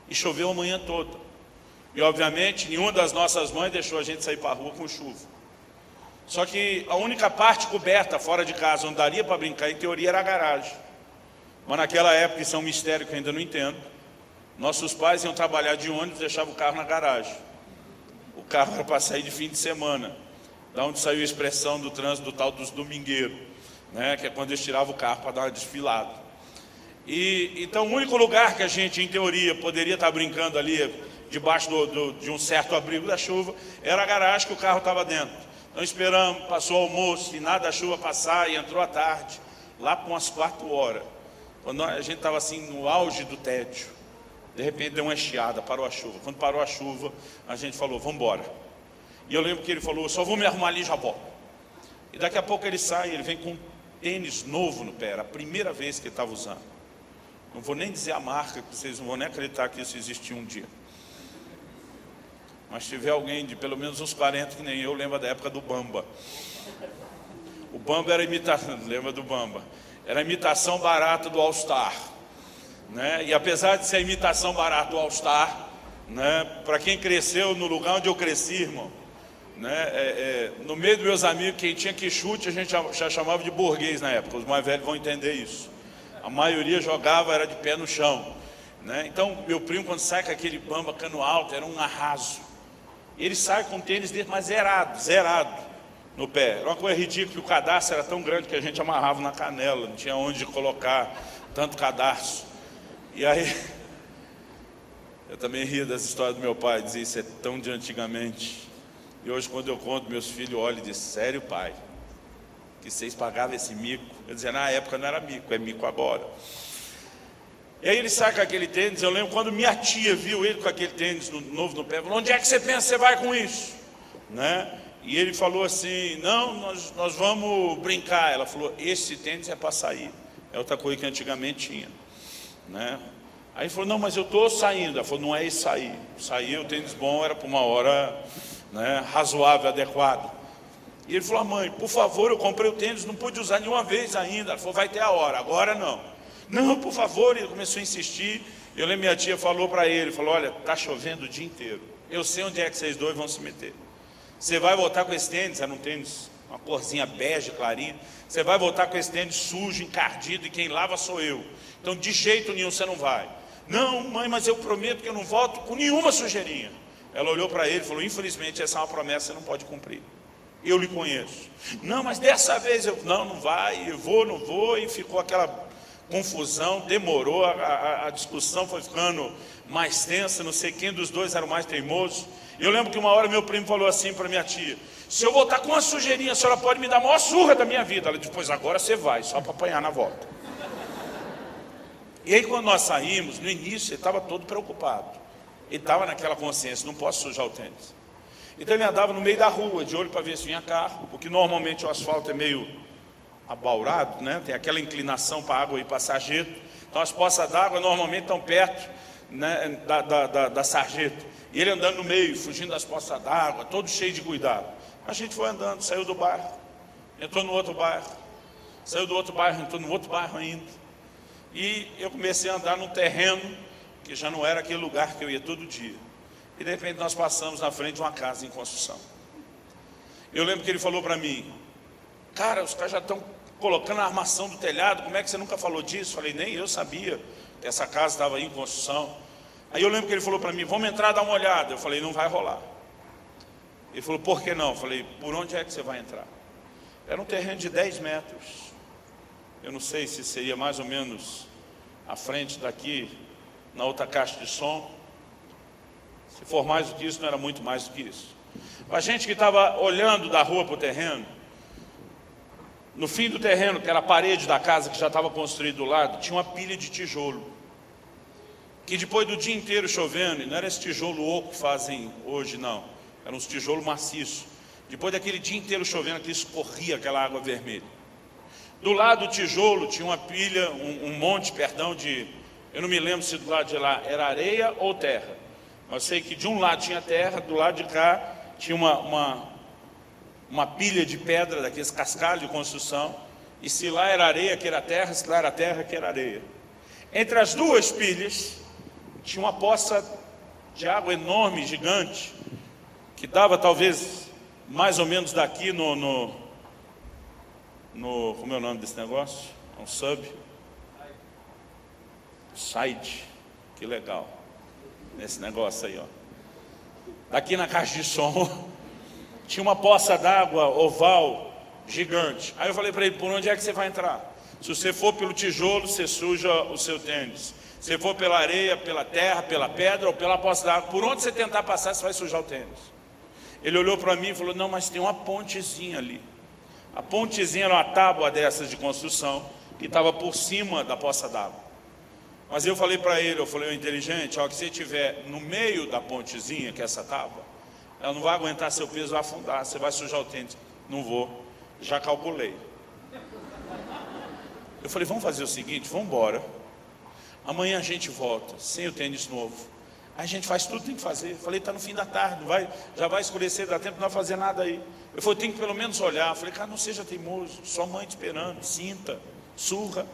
E choveu a manhã toda. E obviamente, nenhuma das nossas mães deixou a gente sair para a rua com chuva. Só que a única parte coberta fora de casa onde daria para brincar, em teoria, era a garagem. Mas naquela época, isso é um mistério que eu ainda não entendo, nossos pais iam trabalhar de ônibus e deixavam o carro na garagem. O carro era para sair de fim de semana, da onde saiu a expressão do trânsito do tal dos domingueiros, né, que é quando eles tiravam o carro para dar uma desfilada. Então o único lugar que a gente, em teoria, poderia estar brincando ali, debaixo de um certo abrigo da chuva, era a garagem que o carro estava dentro. Então esperamos, passou o almoço, e nada da chuva passar, e entrou à tarde, lá por umas 4 horas, quando a gente estava assim no auge do tédio. De repente deu uma estiada, parou a chuva. Quando parou a chuva, a gente falou: vamos embora. E eu lembro que ele falou: só vou me arrumar ali e já volto. E daqui a pouco ele sai, ele vem com um tênis novo no pé, era a primeira vez que ele estava usando. Não vou nem dizer a marca, que vocês não vão nem acreditar que isso existia um dia. Mas se tiver alguém de pelo menos uns 40 que nem eu, lembra da época do Bamba. O Bamba era imitação, lembra do Bamba? Era a imitação barata do All Star. Né? E apesar de ser a imitação barata do All Star, né, para quem cresceu no lugar onde eu cresci, irmão, né, no meio dos meus amigos, quem tinha que chute, a gente já chamava de burguês na época. Os mais velhos vão entender isso. A maioria jogava, era de pé no chão. Né? Então, meu primo, quando sai com aquele Bamba cano alto, era um arraso. Ele sai com o tênis dele, mas zerado no pé. Era uma coisa ridícula, que o cadarço era tão grande que a gente amarrava na canela, não tinha onde colocar tanto cadarço. E aí, eu também ria das histórias do meu pai, dizia: isso é tão de antigamente. E hoje, quando eu conto, meus filhos olham e dizem: sério, pai? Que vocês pagavam esse mico? Eu dizia: na época não era mico, é mico agora. E aí ele sai com aquele tênis. Eu lembro quando minha tia viu ele com aquele tênis novo no pé, falou: onde é que você pensa que você vai com isso? Né? E ele falou assim: não, nós vamos brincar. Ela falou: esse tênis é para sair. É outra coisa que antigamente tinha. Né? Aí ele falou: não, mas eu estou saindo. Ela falou: não é isso sair. Sair, o tênis bom era para uma hora, né, razoável, adequado. E ele falou: mãe, por favor, eu comprei o tênis, não pude usar nenhuma vez ainda. Ela falou: vai ter a hora, agora não. Não, por favor. Ele começou a insistir. Eu lembro, minha tia falou para ele, falou: olha, está chovendo o dia inteiro, eu sei onde é que vocês dois vão se meter. Você vai voltar com esse tênis, era um tênis, uma corzinha bege, clarinha. Você vai voltar com esse tênis sujo, encardido, e quem lava sou eu. Então de jeito nenhum você não vai. Não, mãe, mas eu prometo que eu não volto com nenhuma sujeirinha. Ela olhou para ele e falou: infelizmente essa é uma promessa que você não pode cumprir. Eu lhe conheço. Não, mas dessa vez eu não vai, eu vou, não vou. E ficou aquela confusão, demorou, a discussão foi ficando mais tensa, não sei quem dos dois era o mais teimoso. Eu lembro que uma hora meu primo falou assim para minha tia: se eu voltar com uma sujeirinha, a senhora pode me dar a maior surra da minha vida. Ela disse: pois agora você vai, só para apanhar na volta. E aí quando nós saímos, no início ele estava todo preocupado. Ele estava naquela consciência: não posso sujar o tênis. Então ele andava no meio da rua, de olho para ver se vinha carro, porque normalmente o asfalto é meio abaurado, né? Tem aquela inclinação para a água ir para a sarjeta. Então as poças d'água normalmente estão perto, né, da sarjeta. E ele andando no meio, fugindo das poças d'água, todo cheio de cuidado. A gente foi andando, saiu do bairro, entrou no outro bairro, saiu do outro bairro, entrou no outro bairro ainda. E eu comecei a andar num terreno que já não era aquele lugar que eu ia todo dia. E de repente nós passamos na frente de uma casa em construção. Eu lembro que ele falou para mim: cara, os caras já estão colocando a armação do telhado, como é que você nunca falou disso? Eu falei: nem eu sabia que essa casa estava aí em construção. Aí eu lembro que ele falou para mim: vamos entrar, dar uma olhada. Eu falei: não vai rolar. Ele falou: por que não? Eu falei: por onde é que você vai entrar? Era um terreno de 10 metros. Eu não sei se seria mais ou menos à frente daqui, na outra caixa de som. Se for mais do que isso, não era muito mais do que isso. A gente que estava olhando da rua para o terreno, no fim do terreno, que era a parede da casa que já estava construída do lado, tinha uma pilha de tijolo, que depois do dia inteiro chovendo, e não era esse tijolo oco que fazem hoje não, era uns tijolos maciços. Depois daquele dia inteiro chovendo, que escorria aquela água vermelha. Do lado do tijolo tinha uma pilha, um monte, de, eu não me lembro se do lado de lá era areia ou terra. Eu sei que de um lado tinha terra, do lado de cá tinha uma pilha de pedra, daqueles cascalhos de construção. E se lá era areia, que era terra, se lá era terra, que era areia. Entre as duas pilhas tinha uma poça de água enorme, gigante, que dava talvez mais ou menos daqui como é o nome desse negócio? É um sub? Side. Que legal. Nesse negócio aí, ó. Daqui na caixa de som tinha uma poça d'água oval gigante. Aí eu falei para ele: por onde é que você vai entrar? Se você for pelo tijolo, você suja o seu tênis. Se for pela areia, pela terra, pela pedra ou pela poça d'água, por onde você tentar passar, você vai sujar o tênis. Ele olhou para mim e falou: não, mas tem uma pontezinha ali. A pontezinha era uma tábua dessas de construção que estava por cima da poça d'água. Mas eu falei para ele, ô inteligente, ó, que se estiver no meio da pontezinha, que é essa tábua, ela não vai aguentar seu peso, vai afundar, você vai sujar o tênis. Não vou, já calculei. Eu falei: vamos fazer o seguinte, vamos embora. Amanhã a gente volta, sem o tênis novo. Aí a gente faz tudo que tem que fazer. Eu falei: está no fim da tarde, já vai escurecer, dá tempo de não fazer nada aí. Eu falei: tem que pelo menos olhar. Eu falei: cara, não seja teimoso, sua mãe te esperando, sinta, surra.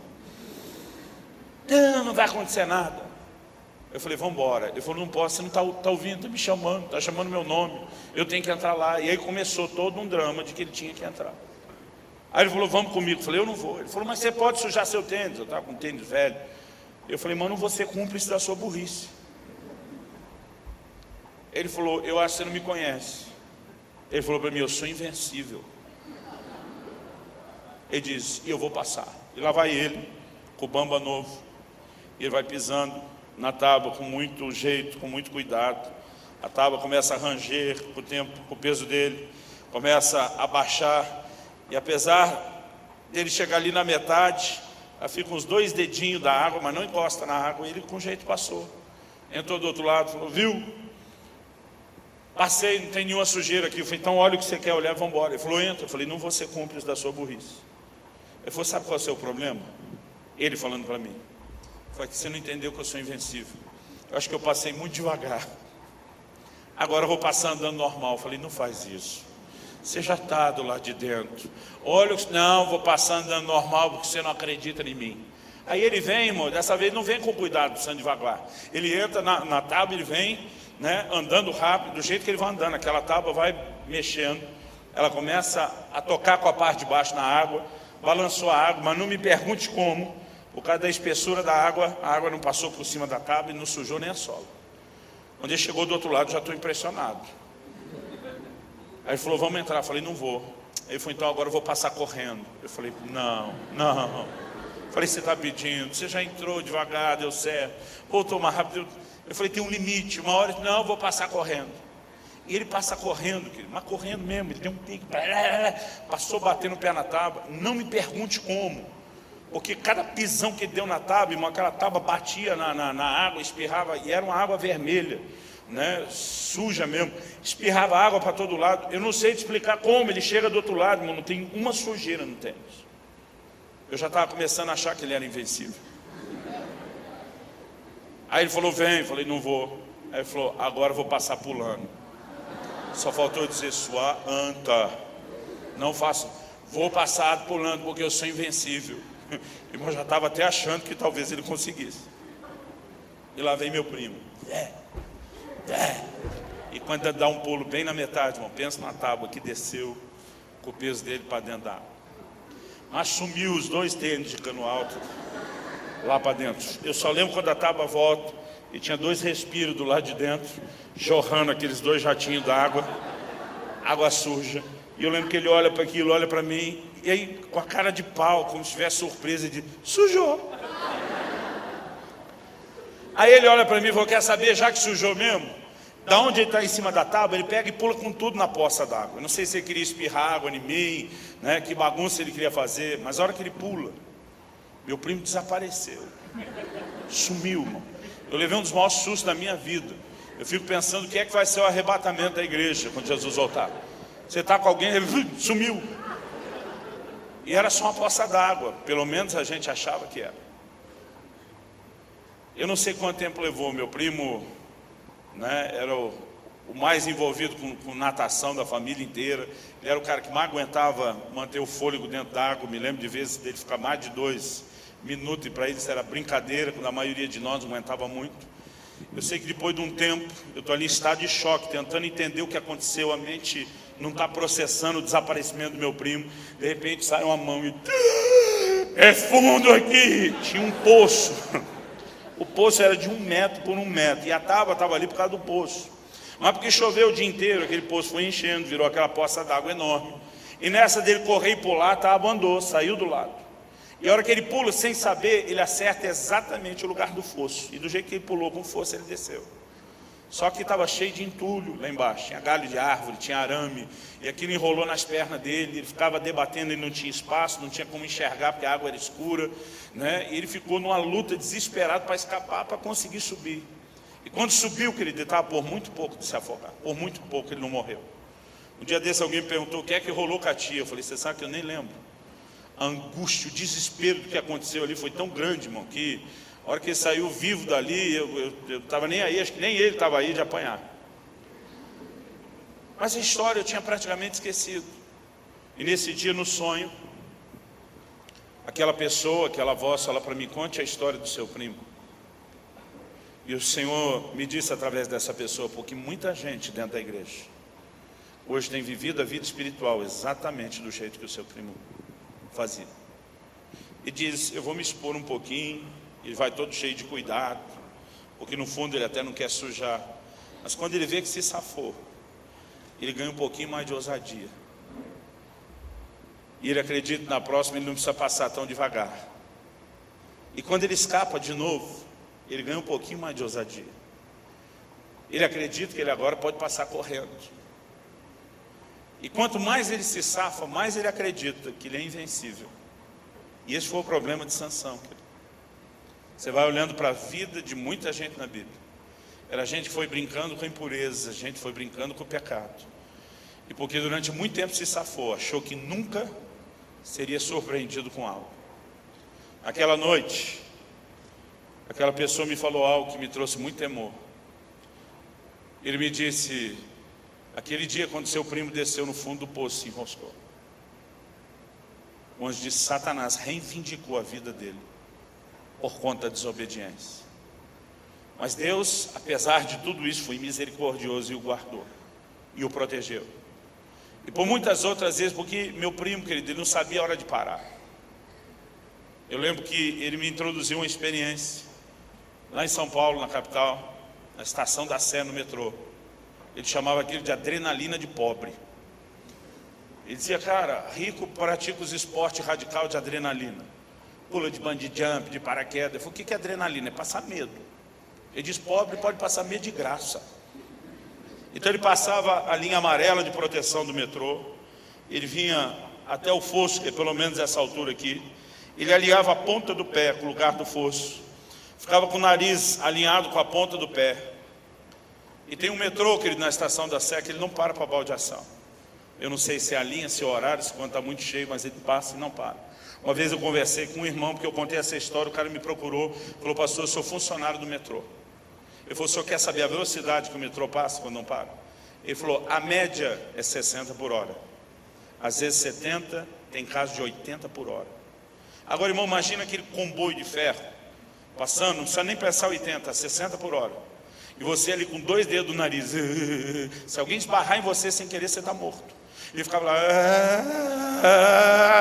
Não vai acontecer nada. Eu falei: vamos embora. Ele falou: não posso, você não está ouvindo, está me chamando, está chamando meu nome, eu tenho que entrar lá. E aí começou todo um drama de que ele tinha que entrar. Aí ele falou: vamos comigo. Eu falei: eu não vou. Ele falou: mas você pode sujar seu tênis. Eu estava com um tênis velho. Eu falei: mano, você é cúmplice da sua burrice. Ele falou: eu acho que você não me conhece. Ele falou para mim: eu sou invencível. Ele disse: e eu vou passar. E lá vai ele, com o bamba novo. Ele vai pisando na tábua com muito jeito, com muito cuidado. A tábua começa a ranger com o tempo, com o peso dele, começa a baixar. E apesar dele chegar ali na metade, ela fica uns 2 dedinhos da água, mas não encosta na água. E ele com jeito passou. Entrou do outro lado, falou: viu? Passei, não tem nenhuma sujeira aqui. Eu falei: então olha o que você quer olhar, vamos embora. Ele falou: entra. Eu falei: não vou ser cúmplice da sua burrice. Ele falou: sabe qual é o seu problema? Ele falando para mim: foi que você não entendeu que eu sou invencível. Eu acho que eu passei muito devagar. Agora eu vou passar andando normal. Eu falei: não faz isso. Você já está do lado de dentro. Olha, não, vou passar andando normal porque você não acredita em mim. Aí ele vem, irmão, dessa vez não vem com cuidado, precisando devagar. Ele entra na tábua, ele vem, né, andando rápido, do jeito que ele vai andando. Aquela tábua vai mexendo. Ela começa a tocar com a parte de baixo na água. Balançou a água, mas não me pergunte como. Por causa da espessura da água, a água não passou por cima da tábua e não sujou nem a sola. Quando ele chegou do outro lado, já estou impressionado. Aí ele falou: vamos entrar. Eu falei: não vou. Ele falou: então agora eu vou passar correndo. Eu falei: não. Falei, você está pedindo, você já entrou devagar, deu certo, voltou mais rápido. Eu falei, tem um limite, uma hora, não, eu vou passar correndo. E ele passa correndo, querido, mas correndo mesmo, ele tem um pique, passou batendo o pé na tábua. Não me pergunte como, porque cada pisão que ele deu na tábua, irmão, aquela tábua batia na água, espirrava, e era uma água vermelha, né, suja mesmo, espirrava água para todo lado. Eu não sei te explicar como ele chega do outro lado, irmão, não tem uma sujeira no tênis. Eu já estava começando a achar que ele era invencível. Aí ele falou, vem, eu falei, não vou. Aí ele falou, agora eu vou passar pulando. Só faltou dizer, sua anta, não faço, vou passar pulando porque eu sou invencível. Eu já estava até achando que talvez ele conseguisse. E lá vem meu primo. E quando dá um pulo bem na metade, irmão, pensa na tábua que desceu com o peso dele para dentro da água. Mas sumiu os 2 tênis de cano alto lá para dentro. Eu só lembro quando a tábua volta e tinha 2 respiros do lado de dentro, jorrando aqueles 2 jatinhos d'água, água suja. E eu lembro que ele olha para aquilo, olha para mim, e aí com a cara de pau, como se tivesse surpresa, de sujou. Aí ele olha para mim e falou, quer saber, já que sujou mesmo? Da onde ele está em cima da tábua, ele pega e pula com tudo na poça d'água. Eu não sei se ele queria espirrar água em mim, né, que bagunça ele queria fazer, mas a hora que ele pula, meu primo desapareceu. Sumiu, irmão. Eu levei um dos maiores sustos da minha vida. Eu fico pensando o que é que vai ser o arrebatamento da igreja quando Jesus voltar. Você está com alguém, ele sumiu. E era só uma poça d'água, pelo menos a gente achava que era. Eu não sei quanto tempo levou, meu primo, né, era o mais envolvido com natação da família inteira. Ele era o cara que mais aguentava manter o fôlego dentro d'água. Me lembro de vezes dele ficar mais de 2 minutos, e para eles era brincadeira, quando a maioria de nós não aguentava muito. Eu sei que depois de um tempo, eu estou ali em estado de choque, tentando entender o que aconteceu, a mente não está processando o desaparecimento do meu primo. De repente sai uma mão e... é fundo aqui! Tinha um poço. O poço era de 1 metro por 1 metro, e a tábua estava ali por causa do poço. Mas porque choveu o dia inteiro, aquele poço foi enchendo, virou aquela poça d'água enorme. E nessa dele correr e pular, a tábua andou, saiu do lado. E a hora que ele pula, sem saber, ele acerta exatamente o lugar do fosso. E do jeito que ele pulou com força, ele desceu. Só que estava cheio de entulho lá embaixo. Tinha galho de árvore, tinha arame. E aquilo enrolou nas pernas dele. Ele ficava debatendo, ele não tinha espaço, não tinha como enxergar, porque a água era escura, né? E ele ficou numa luta desesperado para escapar, para conseguir subir. E quando subiu, querido, ele estava por muito pouco de se afogar. Por muito pouco ele não morreu. Um dia desse alguém me perguntou o que é que rolou com a tia. Eu falei, você sabe que eu nem lembro. A angústia, o desespero do que aconteceu ali foi tão grande, irmão, que a hora que ele saiu vivo dali, eu estava nem aí, acho que nem ele estava aí de apanhar. Mas a história eu tinha praticamente esquecido. E nesse dia, no sonho, aquela pessoa, aquela voz fala para mim, conte a história do seu primo. E o Senhor me disse através dessa pessoa, porque muita gente dentro da igreja hoje tem vivido a vida espiritual exatamente do jeito que o seu primo fazia. E diz, eu vou me expor um pouquinho, ele vai todo cheio de cuidado, porque no fundo ele até não quer sujar. Mas quando ele vê que se safou, ele ganha um pouquinho mais de ousadia. E ele acredita que na próxima ele não precisa passar tão devagar. E quando ele escapa de novo, ele ganha um pouquinho mais de ousadia. Ele acredita que ele agora pode passar correndo. E quanto mais ele se safa, mais ele acredita que ele é invencível. E esse foi o problema de Sansão. Você vai olhando para a vida de muita gente na Bíblia. Era gente que foi brincando com a impureza, gente que foi brincando com o pecado. E porque durante muito tempo se safou, achou que nunca seria surpreendido com algo. Aquela noite, aquela pessoa me falou algo que me trouxe muito temor. Ele me disse, aquele dia quando seu primo desceu no fundo do poço e se enroscou, o anjo de Satanás reivindicou a vida dele por conta da desobediência. Mas Deus, apesar de tudo isso, foi misericordioso e o guardou e o protegeu. E por muitas outras vezes, porque meu primo, querido, ele não sabia a hora de parar. Eu lembro que ele me introduziu uma experiência lá em São Paulo, na capital, na estação da Sé, no metrô. Ele chamava aquilo de adrenalina de pobre. Ele dizia, cara, rico pratica os esportes radical de adrenalina. pula de bungee jump, de paraquedas. Eu falei, o que é adrenalina? É passar medo. Ele diz, pobre pode passar medo de graça. Então ele passava a linha amarela de proteção do metrô, ele vinha até o fosso, que é pelo menos essa altura aqui, ele alinhava a ponta do pé com o lugar do fosso, ficava com o nariz alinhado com a ponta do pé. E tem um metrô, querido, na estação da Sé, que ele não para baldeação. Eu não sei se é a linha, se é o horário, se quando está muito cheio, mas ele passa e não para. Uma vez eu conversei com um irmão, porque eu contei essa história, o cara me procurou, falou, pastor, eu sou funcionário do metrô. Ele falou, o senhor quer saber a velocidade que o metrô passa quando não para? Ele falou, a média é 60 por hora. Às vezes 70, tem casos de 80 por hora. Agora, irmão, imagina aquele comboio de ferro, passando, não precisa nem pensar 80, 60 por hora. E você ali com 2 dedos no nariz. Se alguém esbarrar em você sem querer, você está morto. E ficava lá,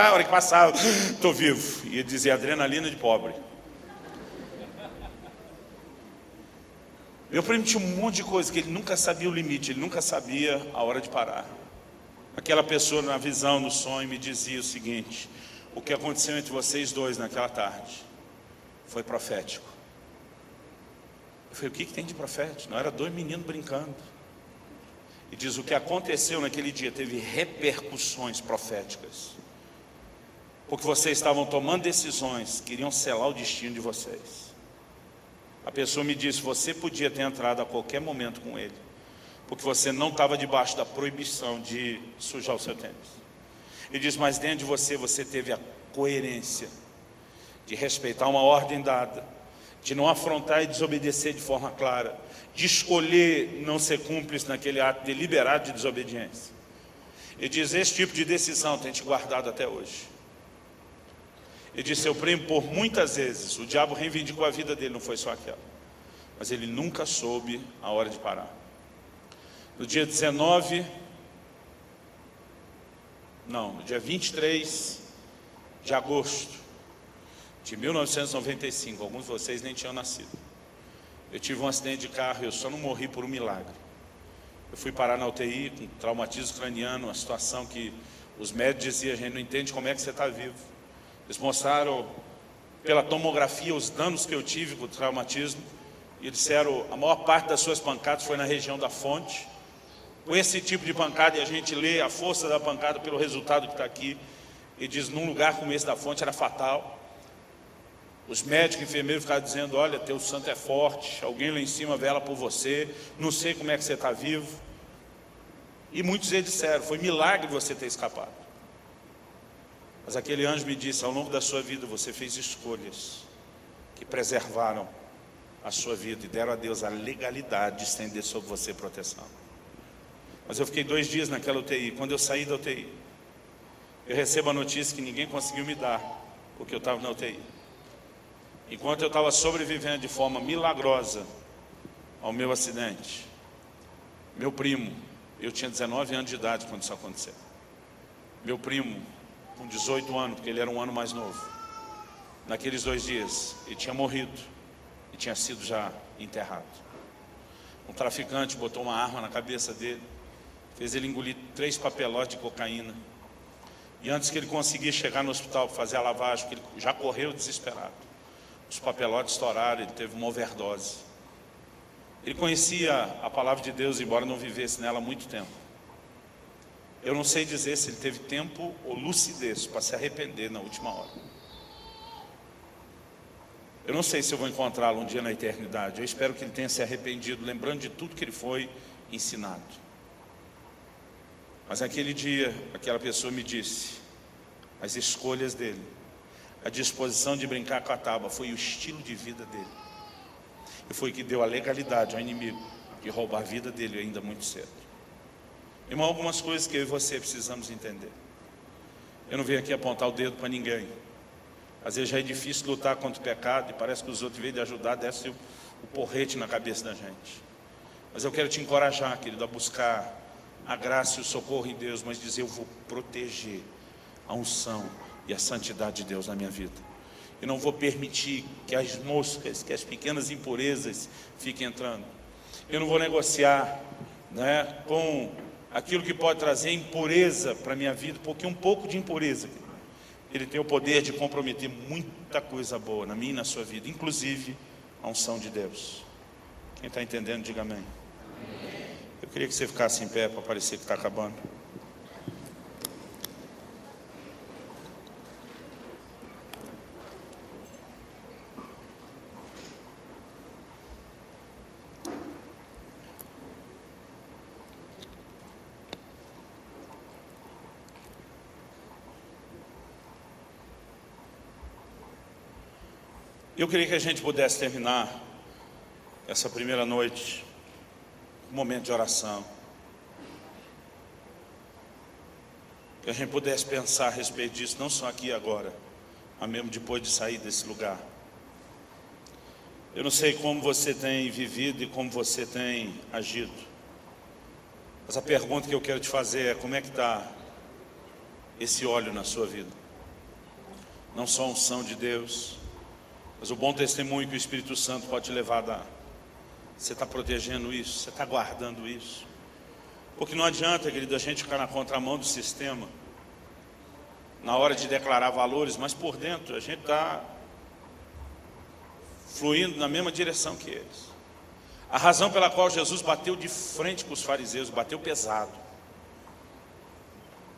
a hora que passava, estou vivo. E ele dizia, adrenalina de pobre. Meu primo tinha um monte de coisa que ele nunca sabia o limite, ele nunca sabia a hora de parar. Aquela pessoa na visão, no sonho, me dizia o seguinte, o que aconteceu entre vocês dois naquela tarde foi profético. Eu falei, o que tem de profético? Não, era 2 meninos brincando. E diz, o que aconteceu naquele dia teve repercussões proféticas. Porque vocês estavam tomando decisões, queriam selar o destino de vocês. A pessoa me disse, você podia ter entrado a qualquer momento com ele, porque você não estava debaixo da proibição de sujar o seu tênis. Ele diz, mas dentro de você, você teve a coerência de respeitar uma ordem dada, de não afrontar e desobedecer de forma clara, de escolher não ser cúmplice naquele ato deliberado de desobediência. Ele diz, esse tipo de decisão tem te guardado até hoje. Ele disse, seu primo, por muitas vezes, o diabo reivindicou a vida dele, não foi só aquela. Mas ele nunca soube a hora de parar. No dia 23 de agosto de 1995, alguns de vocês nem tinham nascido. Eu tive um acidente de carro, eu só não morri por um milagre. Eu fui parar na UTI com traumatismo craniano, uma situação que os médicos diziam, a gente não entende como é que você está vivo. Eles mostraram pela tomografia os danos que eu tive com o traumatismo e disseram, a maior parte das suas pancadas foi na região da fonte. Com esse tipo de pancada, e a gente lê a força da pancada pelo resultado que está aqui, e diz, num lugar como esse da fonte era fatal. Os médicos e enfermeiros ficaram dizendo, olha, teu santo é forte, alguém lá em cima vela por você, não sei como é que você está vivo. E muitos deles disseram, foi milagre você ter escapado. Mas aquele anjo me disse, ao longo da sua vida você fez escolhas que preservaram a sua vida e deram a Deus a legalidade de estender sobre você proteção. Mas eu fiquei 2 dias naquela UTI. Quando eu saí da UTI, eu recebo a notícia que ninguém conseguiu me dar, porque eu estava na UTI. Enquanto eu estava sobrevivendo de forma milagrosa ao meu acidente, meu primo, eu tinha 19 anos de idade quando isso aconteceu. Meu primo, com 18 anos, porque ele era um ano mais novo, naqueles 2 dias, ele tinha morrido e tinha sido já enterrado. Um traficante botou uma arma na cabeça dele, fez ele engolir 3 papelotes de cocaína. E antes que ele conseguisse chegar no hospital para fazer a lavagem, porque ele já correu desesperado, os papelotes estouraram, ele teve uma overdose. Ele conhecia a palavra de Deus, embora não vivesse nela há muito tempo. Eu não sei dizer se ele teve tempo ou lucidez para se arrepender na última hora. Eu não sei se eu vou encontrá-lo um dia na eternidade. Eu espero que ele tenha se arrependido, lembrando de tudo que ele foi ensinado. Mas naquele dia, aquela pessoa me disse, as escolhas dele, a disposição de brincar com a tábua, foi o estilo de vida dele. E foi que deu a legalidade ao inimigo de roubar a vida dele ainda muito cedo. Irmão, algumas coisas que eu e você precisamos entender. Eu não venho aqui apontar o dedo para ninguém. Às vezes já é difícil lutar contra o pecado e parece que os outros, em vez de ajudar, descem o porrete na cabeça da gente. Mas eu quero te encorajar, querido, a buscar a graça e o socorro em Deus, mas dizer, eu vou proteger a unção e a santidade de Deus na minha vida. Eu não vou permitir que as moscas, que as pequenas impurezas fiquem entrando. Eu não vou negociar, né, com aquilo que pode trazer impureza para a minha vida, porque um pouco de impureza Ele tem o poder de comprometer muita coisa boa na minha e na sua vida, inclusive a unção de Deus. Quem está entendendo, diga amém. Eu queria que você ficasse em pé para parecer que está acabando. Eu queria que a gente pudesse terminar essa primeira noite com um momento de oração. Que a gente pudesse pensar a respeito disso, não só aqui e agora, mas mesmo depois de sair desse lugar. Eu não sei como você tem vivido e como você tem agido. Mas a pergunta que eu quero te fazer é: como é que está esse óleo na sua vida? Não só a unção de Deus, mas o bom testemunho que o Espírito Santo pode te levar a dar. Você está protegendo isso? Você está guardando isso? Porque não adianta, querido, a gente ficar na contramão do sistema na hora de declarar valores, mas por dentro a gente está fluindo na mesma direção que eles. A razão pela qual Jesus bateu de frente com os fariseus, bateu pesado,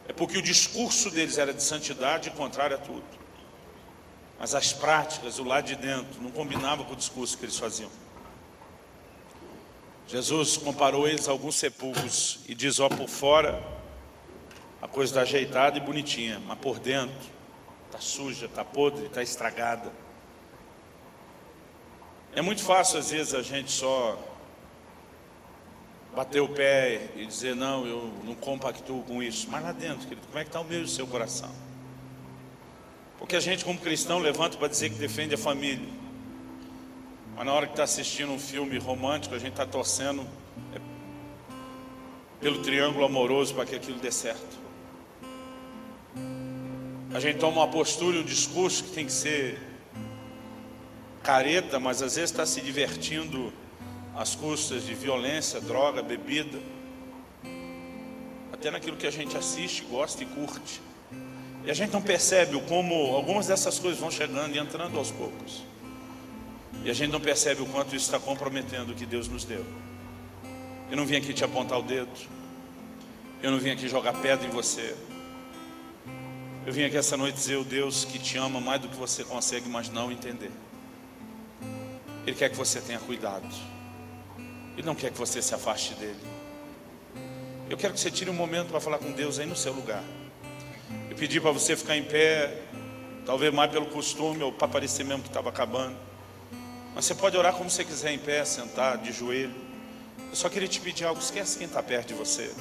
é porque o discurso deles era de santidade e contrário a tudo. Mas as práticas, o lado de dentro, não combinava com o discurso que eles faziam. Jesus comparou eles a alguns sepulcros e diz: ó, por fora a coisa está ajeitada e bonitinha, mas por dentro está suja, está podre, está estragada. É muito fácil às vezes a gente só bater o pé e dizer: não, eu não compactuo com isso. Mas lá dentro, querido, como é que está o meu e o seu coração? Porque a gente, como cristão, levanta para dizer que defende a família, mas na hora que está assistindo um filme romântico, a gente está torcendo pelo triângulo amoroso para que aquilo dê certo. A gente toma uma postura e um discurso que tem que ser careta, mas às vezes está se divertindo às custas de violência, droga, bebida, até naquilo que a gente assiste, gosta e curte. E a gente não percebe como algumas dessas coisas vão chegando e entrando aos poucos. E a gente não percebe o quanto isso está comprometendo o que Deus nos deu. Eu não vim aqui te apontar o dedo. Eu não vim aqui jogar pedra em você. Eu vim aqui essa noite dizer: o Deus que te ama mais do que você consegue imaginar ou entender. Ele quer que você tenha cuidado. Ele não quer que você se afaste dele. Eu quero que você tire um momento para falar com Deus aí no seu lugar. Eu pedi para você ficar em pé, talvez mais pelo costume ou para parecer mesmo que estava acabando. Mas você pode orar como você quiser, em pé, sentado, de joelho. Eu só queria te pedir algo: esquece quem está perto de você.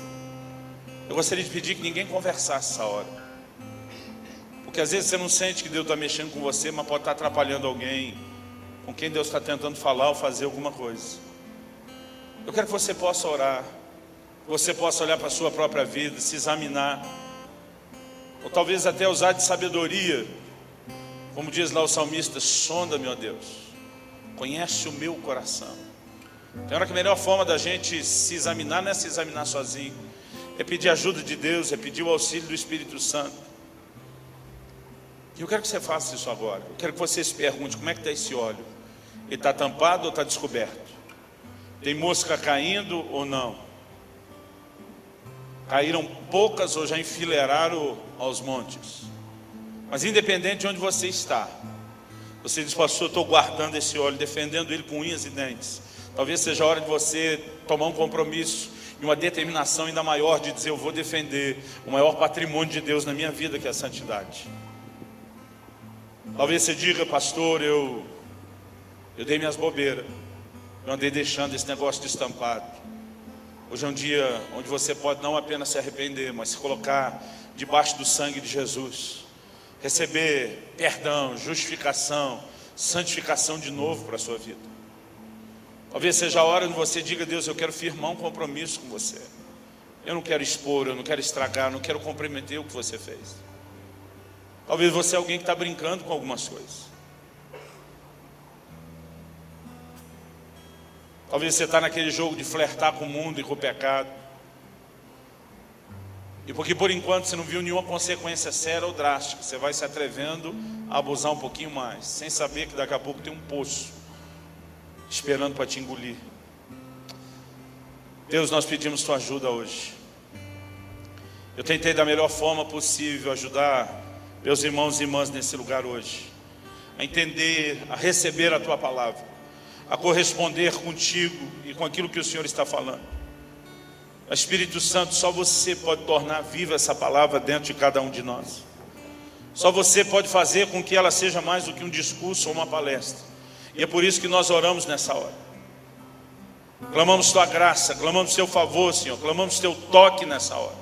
Eu gostaria de pedir que ninguém conversasse essa hora. Porque às vezes você não sente que Deus está mexendo com você, mas pode estar atrapalhando alguém com quem Deus está tentando falar ou fazer alguma coisa. Eu quero que você possa orar, que você possa olhar para a sua própria vida, se examinar, ou talvez até usar de sabedoria, como diz lá o salmista: sonda-me, ó Deus, conhece o meu coração. Tem hora que a melhor forma da gente se examinar não é se examinar sozinho, é pedir a ajuda de Deus, é pedir o auxílio do Espírito Santo. E eu quero que você faça isso agora. Eu quero que você se pergunte: como é que está esse óleo? Ele está tampado ou está descoberto? Tem mosca caindo ou não? Caíram poucas ou já enfileiraram aos montes? Mas independente de onde você está, você diz: pastor, eu estou guardando esse óleo, defendendo ele com unhas e dentes. Talvez seja a hora de você tomar um compromisso e uma determinação ainda maior de dizer: eu vou defender o maior patrimônio de Deus na minha vida, que é a santidade. Talvez você diga: pastor, eu dei minhas bobeiras, eu andei deixando esse negócio de estampado. Hoje é um dia onde você pode não apenas se arrepender, mas se colocar debaixo do sangue de Jesus, receber perdão, justificação, santificação de novo para a sua vida. Talvez seja a hora de você diga: Deus, eu quero firmar um compromisso com você. Eu não quero expor, eu não quero estragar, eu não quero comprometer o que você fez. Talvez você é alguém que está brincando com algumas coisas. Talvez você está naquele jogo de flertar com o mundo e com o pecado. E porque por enquanto você não viu nenhuma consequência séria ou drástica, você vai se atrevendo a abusar um pouquinho mais, sem saber que daqui a pouco tem um poço esperando para te engolir. Deus, nós pedimos tua ajuda hoje. Eu tentei da melhor forma possível ajudar meus irmãos e irmãs nesse lugar hoje, a entender, a receber a tua palavra, a corresponder contigo e com aquilo que o Senhor está falando. Espírito Santo, só você pode tornar viva essa palavra dentro de cada um de nós. Só você pode fazer com que ela seja mais do que um discurso ou uma palestra. E é por isso que nós oramos nessa hora. Clamamos tua graça, clamamos teu favor, Senhor, clamamos teu toque nessa hora.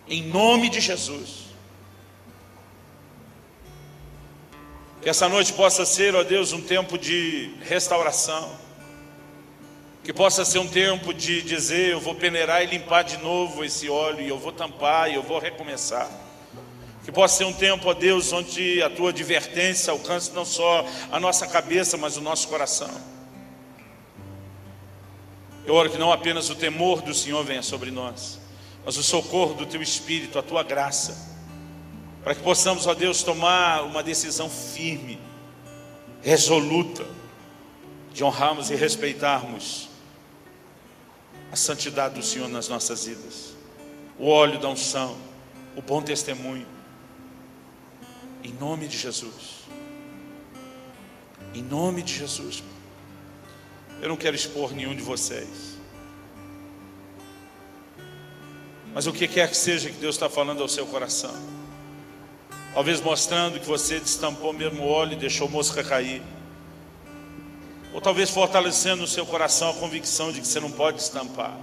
Em nome de Jesus. Que essa noite possa ser, ó Deus, um tempo de restauração. Que possa ser um tempo de dizer, eu vou peneirar e limpar de novo esse óleo, e eu vou tampar, e eu vou recomeçar. Que possa ser um tempo, ó Deus, onde a tua advertência alcance não só a nossa cabeça, mas o nosso coração. Eu oro que não apenas o temor do Senhor venha sobre nós, mas o socorro do teu Espírito, a tua graça, para que possamos, ó Deus, tomar uma decisão firme, resoluta, de honrarmos e respeitarmos a santidade do Senhor nas nossas vidas, o óleo da unção, o bom testemunho, em nome de Jesus. Em nome de Jesus. Eu não quero expor nenhum de vocês, mas o que quer que seja que Deus está falando ao seu coração, talvez mostrando que você destampou mesmo o óleo e deixou a mosca cair, ou talvez fortalecendo no seu coração a convicção de que você não pode estampar.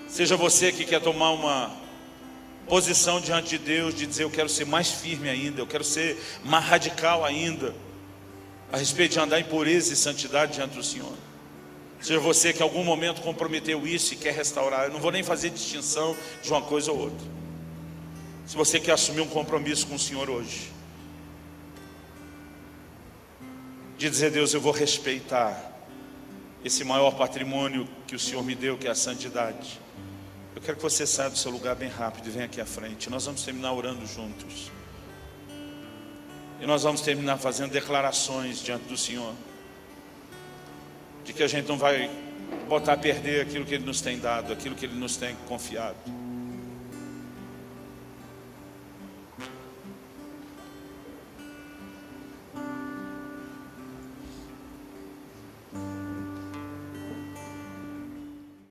Seja você que quer tomar uma posição diante de Deus, de dizer, eu quero ser mais firme ainda, eu quero ser mais radical ainda, a respeito de andar em pureza e santidade diante do Senhor. Seja você que em algum momento comprometeu isso e quer restaurar. Eu não vou nem fazer distinção de uma coisa ou outra. Se você quer assumir um compromisso com o Senhor hoje, de dizer, Deus, eu vou respeitar esse maior patrimônio que o Senhor me deu, que é a santidade. Eu quero que você saia do seu lugar bem rápido e venha aqui à frente. Nós vamos terminar orando juntos. E nós vamos terminar fazendo declarações diante do Senhor, de que a gente não vai botar a perder aquilo que Ele nos tem dado, aquilo que Ele nos tem confiado.